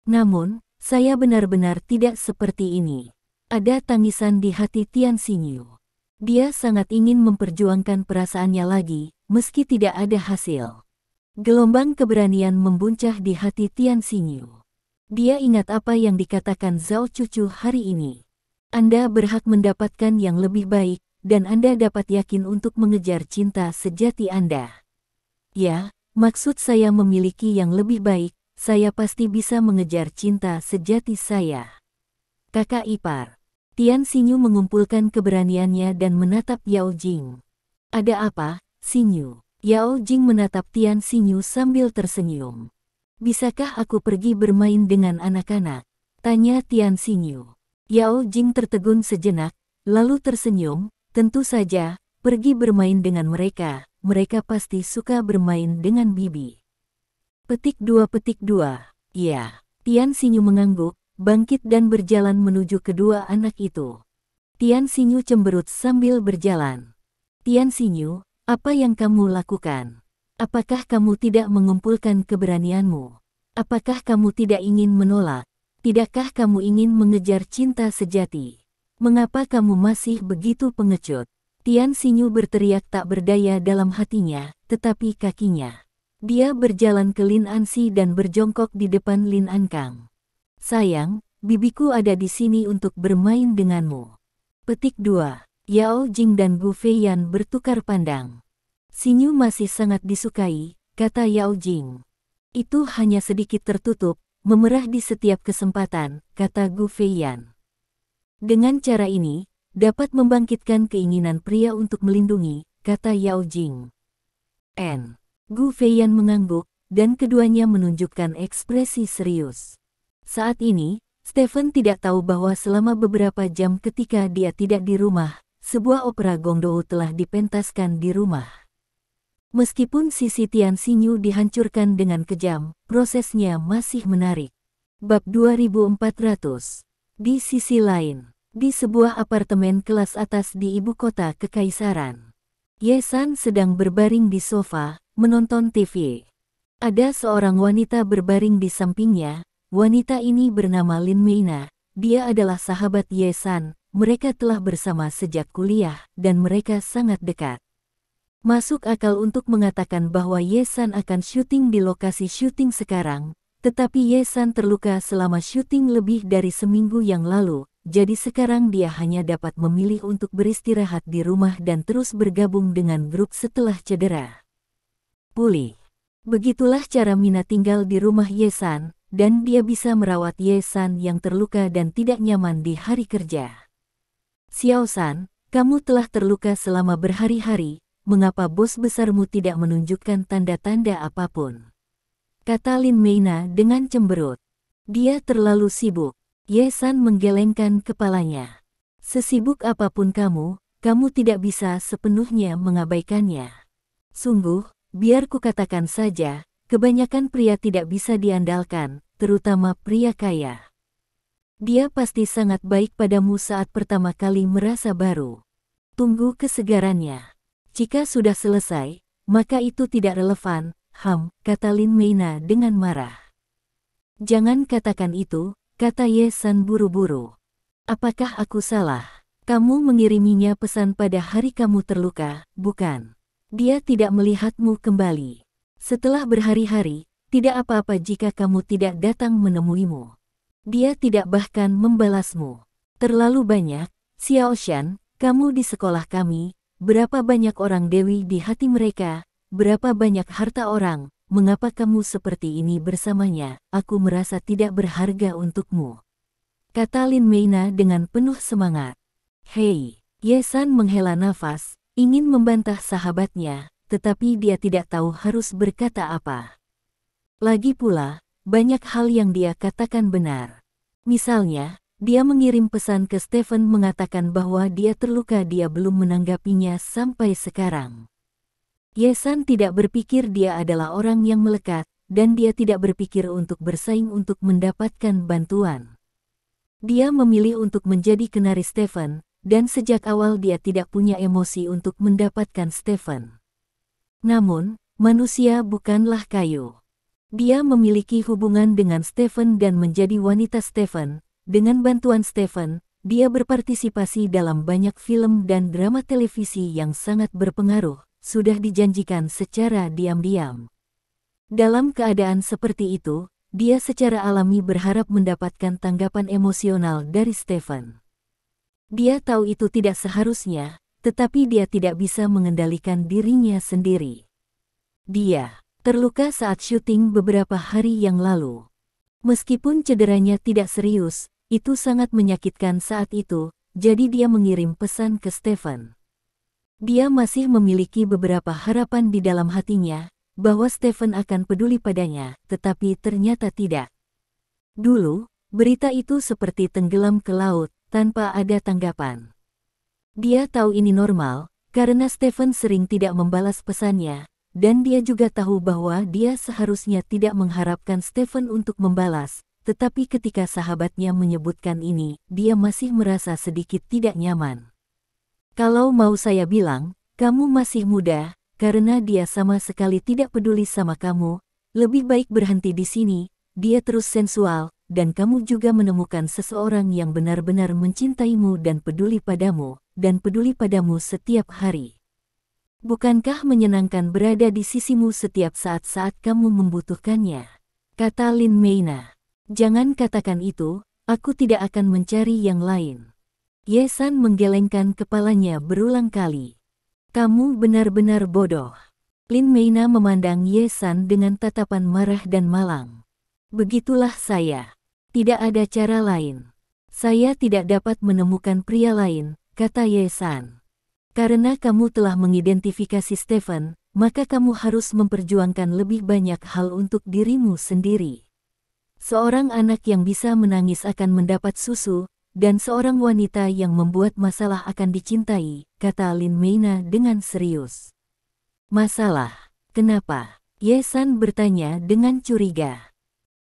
Namun, saya benar-benar tidak seperti ini. Ada tangisan di hati Tian Xinyu. Dia sangat ingin memperjuangkan perasaannya lagi, meski tidak ada hasil. Gelombang keberanian membuncah di hati Tian Xinyu. Dia ingat apa yang dikatakan Zhao Cucu hari ini. Anda berhak mendapatkan yang lebih baik, dan Anda dapat yakin untuk mengejar cinta sejati Anda. Ya, maksud saya memiliki yang lebih baik, saya pasti bisa mengejar cinta sejati saya. Kakak ipar. Tian Xinyu mengumpulkan keberaniannya dan menatap Yao Jing. Ada apa, Xinyu? Yao Jing menatap Tian Xinyu sambil tersenyum. Bisakah aku pergi bermain dengan anak-anak? Tanya Tian Xinyu. Yao Jing tertegun sejenak, lalu tersenyum. Tentu saja, pergi bermain dengan mereka. Mereka pasti suka bermain dengan bibi. Petik 2. Ya. Tian Xinyu mengangguk, bangkit dan berjalan menuju kedua anak itu. Tian Xinyu cemberut sambil berjalan. Tian Xinyu, apa yang kamu lakukan? Apakah kamu tidak mengumpulkan keberanianmu? Apakah kamu tidak ingin menolak? Tidakkah kamu ingin mengejar cinta sejati? Mengapa kamu masih begitu pengecut? Tian Xinyu berteriak tak berdaya dalam hatinya, tetapi kakinya. Dia berjalan ke Lin Ansi dan berjongkok di depan Lin Ankang. Sayang, bibiku ada di sini untuk bermain denganmu. Petik 2. Yao Jing dan Gu Feiyan bertukar pandang. Xinyu masih sangat disukai, kata Yao Jing. Itu hanya sedikit tertutup, memerah di setiap kesempatan, kata Gu Feiyan. Dengan cara ini, dapat membangkitkan keinginan pria untuk melindungi, kata Yao Jing. Gu Feiyan mengangguk, dan keduanya menunjukkan ekspresi serius. Saat ini, Stephen tidak tahu bahwa selama beberapa jam ketika dia tidak di rumah, sebuah opera Gongdou telah dipentaskan di rumah. Meskipun sisi Tian Xinyu dihancurkan dengan kejam, prosesnya masih menarik. Bab 2400. Di sisi lain, di sebuah apartemen kelas atas di ibu kota kekaisaran, Ye San sedang berbaring di sofa, menonton TV. Ada seorang wanita berbaring di sampingnya. Wanita ini bernama Lin Meina. Dia adalah sahabat Ye San. Mereka telah bersama sejak kuliah, dan mereka sangat dekat. Masuk akal untuk mengatakan bahwa Ye San akan syuting di lokasi syuting sekarang, tetapi Ye San terluka selama syuting lebih dari seminggu yang lalu, jadi sekarang dia hanya dapat memilih untuk beristirahat di rumah dan terus bergabung dengan grup setelah cedera pulih. Begitulah cara Mina tinggal di rumah Ye San, dan dia bisa merawat Ye San yang terluka dan tidak nyaman di hari kerja. Xiao San, kamu telah terluka selama berhari-hari, mengapa bos besarmu tidak menunjukkan tanda-tanda apapun? Kata Lin Meina dengan cemberut. Dia terlalu sibuk. Ye San menggelengkan kepalanya. Sesibuk apapun kamu tidak bisa sepenuhnya mengabaikannya. Sungguh, biar ku katakan saja, kebanyakan pria tidak bisa diandalkan, terutama pria kaya. Dia pasti sangat baik padamu saat pertama kali merasa baru. Tunggu kesegarannya. Jika sudah selesai, maka itu tidak relevan, kata Lin Meina dengan marah. Jangan katakan itu, kata Ye San buru-buru. Apakah aku salah? Kamu mengiriminya pesan pada hari kamu terluka, bukan? Dia tidak melihatmu kembali. Setelah berhari-hari, tidak apa-apa jika kamu tidak datang menemuimu. Dia tidak bahkan membalasmu. Terlalu banyak, Xiao Shan, kamu di sekolah kami, berapa banyak orang dewi di hati mereka, berapa banyak harta orang, mengapa kamu seperti ini bersamanya, aku merasa tidak berharga untukmu. Kata Lin Meina dengan penuh semangat. Hei, Ye San menghela nafas, ingin membantah sahabatnya, tetapi dia tidak tahu harus berkata apa. Lagi pula, banyak hal yang dia katakan benar. Misalnya, dia mengirim pesan ke Stephen mengatakan bahwa dia terluka, dia belum menanggapinya sampai sekarang. Ye San tidak berpikir dia adalah orang yang melekat, dan dia tidak berpikir untuk bersaing untuk mendapatkan bantuan. Dia memilih untuk menjadi kenari Stephen, dan sejak awal dia tidak punya emosi untuk mendapatkan Stephen. Namun, manusia bukanlah kayu. Dia memiliki hubungan dengan Stephen dan menjadi wanita Stephen. Dengan bantuan Stephen, dia berpartisipasi dalam banyak film dan drama televisi yang sangat berpengaruh, sudah dijanjikan secara diam-diam. Dalam keadaan seperti itu, dia secara alami berharap mendapatkan tanggapan emosional dari Stephen. Dia tahu itu tidak seharusnya, tetapi dia tidak bisa mengendalikan dirinya sendiri. Dia terluka saat syuting beberapa hari yang lalu. Meskipun cederanya tidak serius, itu sangat menyakitkan saat itu, jadi dia mengirim pesan ke Stephen. Dia masih memiliki beberapa harapan di dalam hatinya, bahwa Stephen akan peduli padanya, tetapi ternyata tidak. Dulu, berita itu seperti tenggelam ke laut, tanpa ada tanggapan. Dia tahu ini normal, karena Stephen sering tidak membalas pesannya, dan dia juga tahu bahwa dia seharusnya tidak mengharapkan Stephen untuk membalas, tetapi ketika sahabatnya menyebutkan ini, dia masih merasa sedikit tidak nyaman. Kalau mau saya bilang, kamu masih muda, karena dia sama sekali tidak peduli sama kamu, lebih baik berhenti di sini, dia terus sensual, dan kamu juga menemukan seseorang yang benar-benar mencintaimu dan peduli padamu setiap hari. Bukankah menyenangkan berada di sisimu setiap saat-saat kamu membutuhkannya? Kata Lin Meina. Jangan katakan itu, aku tidak akan mencari yang lain. Ye San menggelengkan kepalanya berulang kali. Kamu benar-benar bodoh. Lin Meina memandang Ye San dengan tatapan marah dan malang. Begitulah saya. Tidak ada cara lain. Saya tidak dapat menemukan pria lain, kata Ye San. Karena kamu telah mengidentifikasi Stephen, maka kamu harus memperjuangkan lebih banyak hal untuk dirimu sendiri. Seorang anak yang bisa menangis akan mendapat susu, dan seorang wanita yang membuat masalah akan dicintai, kata Lin Meina dengan serius. Masalah? Kenapa? Ye San bertanya dengan curiga.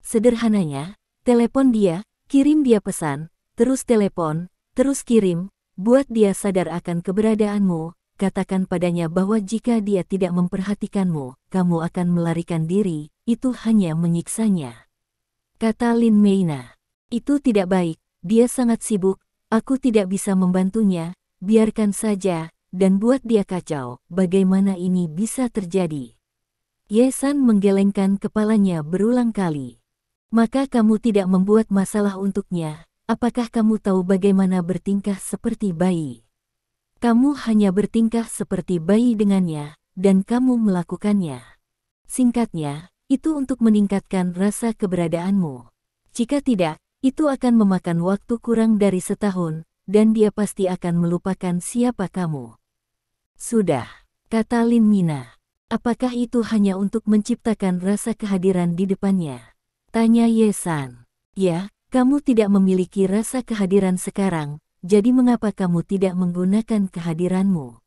Sederhananya, telepon dia, kirim dia pesan, terus telepon, terus kirim, buat dia sadar akan keberadaanmu, katakan padanya bahwa jika dia tidak memperhatikanmu, kamu akan melarikan diri, itu hanya menyiksanya. Kata Lin Meina. Itu tidak baik, dia sangat sibuk, aku tidak bisa membantunya, biarkan saja, dan buat dia kacau, bagaimana ini bisa terjadi? Ye San menggelengkan kepalanya berulang kali. Maka kamu tidak membuat masalah untuknya, apakah kamu tahu bagaimana bertingkah seperti bayi? Kamu hanya bertingkah seperti bayi dengannya, dan kamu melakukannya. Singkatnya, itu untuk meningkatkan rasa keberadaanmu. Jika tidak, itu akan memakan waktu kurang dari setahun, dan dia pasti akan melupakan siapa kamu. Sudah, kata Lin Meina. Apakah itu hanya untuk menciptakan rasa kehadiran di depannya? Tanya Ye San. Ya, kamu tidak memiliki rasa kehadiran sekarang, jadi mengapa kamu tidak menggunakan kehadiranmu?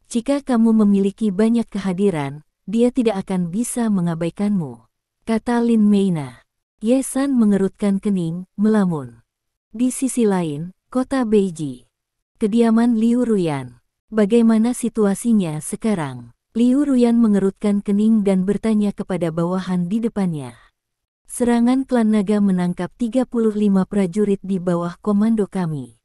Jika kamu memiliki banyak kehadiran, dia tidak akan bisa mengabaikanmu. Kata Lin Meina. Ye San mengerutkan kening, melamun. Di sisi lain, kota Beiji. Kediaman Liu Ruyan. Bagaimana situasinya sekarang? Liu Ruyan mengerutkan kening dan bertanya kepada bawahan di depannya. Serangan klan naga menangkap 35 prajurit di bawah komando kami.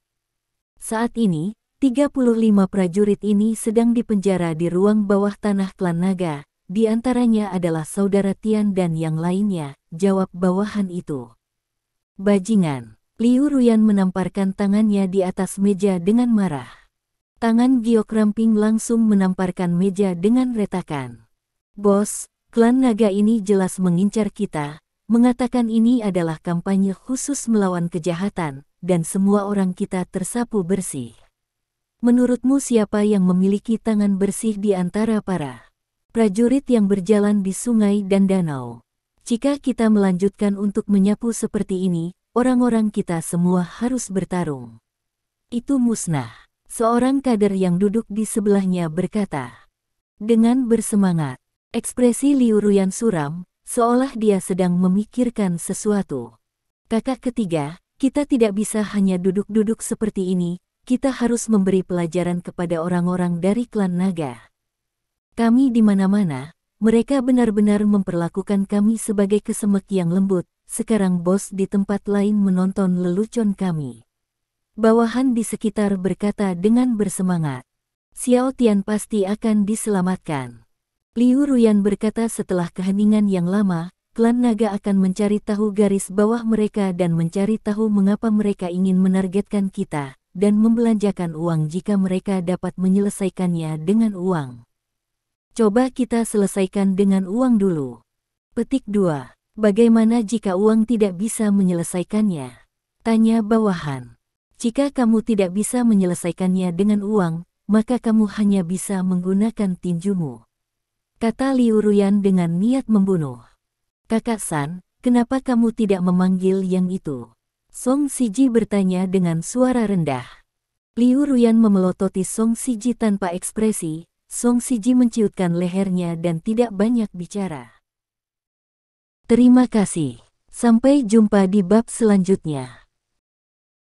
Saat ini, 35 prajurit ini sedang dipenjara di ruang bawah tanah klan naga, di antaranya adalah saudara Tian dan yang lainnya, jawab bawahan itu. Bajingan, Liu Ruyan menamparkan tangannya di atas meja dengan marah. Tangan Giok Ramping langsung menamparkan meja dengan retakan. Bos, klan naga ini jelas mengincar kita, mengatakan ini adalah kampanye khusus melawan kejahatan, dan semua orang kita tersapu bersih. Menurutmu siapa yang memiliki tangan bersih di antara para prajurit yang berjalan di sungai dan danau? Jika kita melanjutkan untuk menyapu seperti ini, orang-orang kita semua harus bertarung. Itu musnah. Seorang kader yang duduk di sebelahnya berkata. Dengan bersemangat, ekspresi Liu Ruyan suram, seolah dia sedang memikirkan sesuatu. Kakak ketiga, kita tidak bisa hanya duduk-duduk seperti ini, kita harus memberi pelajaran kepada orang-orang dari klan naga. Kami di mana-mana, mereka benar-benar memperlakukan kami sebagai kesemek yang lembut, sekarang bos di tempat lain menonton lelucon kami. Bawahan di sekitar berkata dengan bersemangat. Xiao Tian pasti akan diselamatkan. Liu Ruyan berkata setelah keheningan yang lama, klan naga akan mencari tahu garis bawah mereka dan mencari tahu mengapa mereka ingin menargetkan kita, dan membelanjakan uang jika mereka dapat menyelesaikannya dengan uang. Coba kita selesaikan dengan uang dulu. Petik 2. Bagaimana jika uang tidak bisa menyelesaikannya? Tanya bawahan. Jika kamu tidak bisa menyelesaikannya dengan uang, maka kamu hanya bisa menggunakan tinjumu. Kata Liu Ruyan dengan niat membunuh. Kakak San, kenapa kamu tidak memanggil yang itu? Song Shiji bertanya dengan suara rendah. Liu Ruyan memelototi Song Shiji tanpa ekspresi. Song Shiji menciutkan lehernya dan tidak banyak bicara. Terima kasih. Sampai jumpa di bab selanjutnya.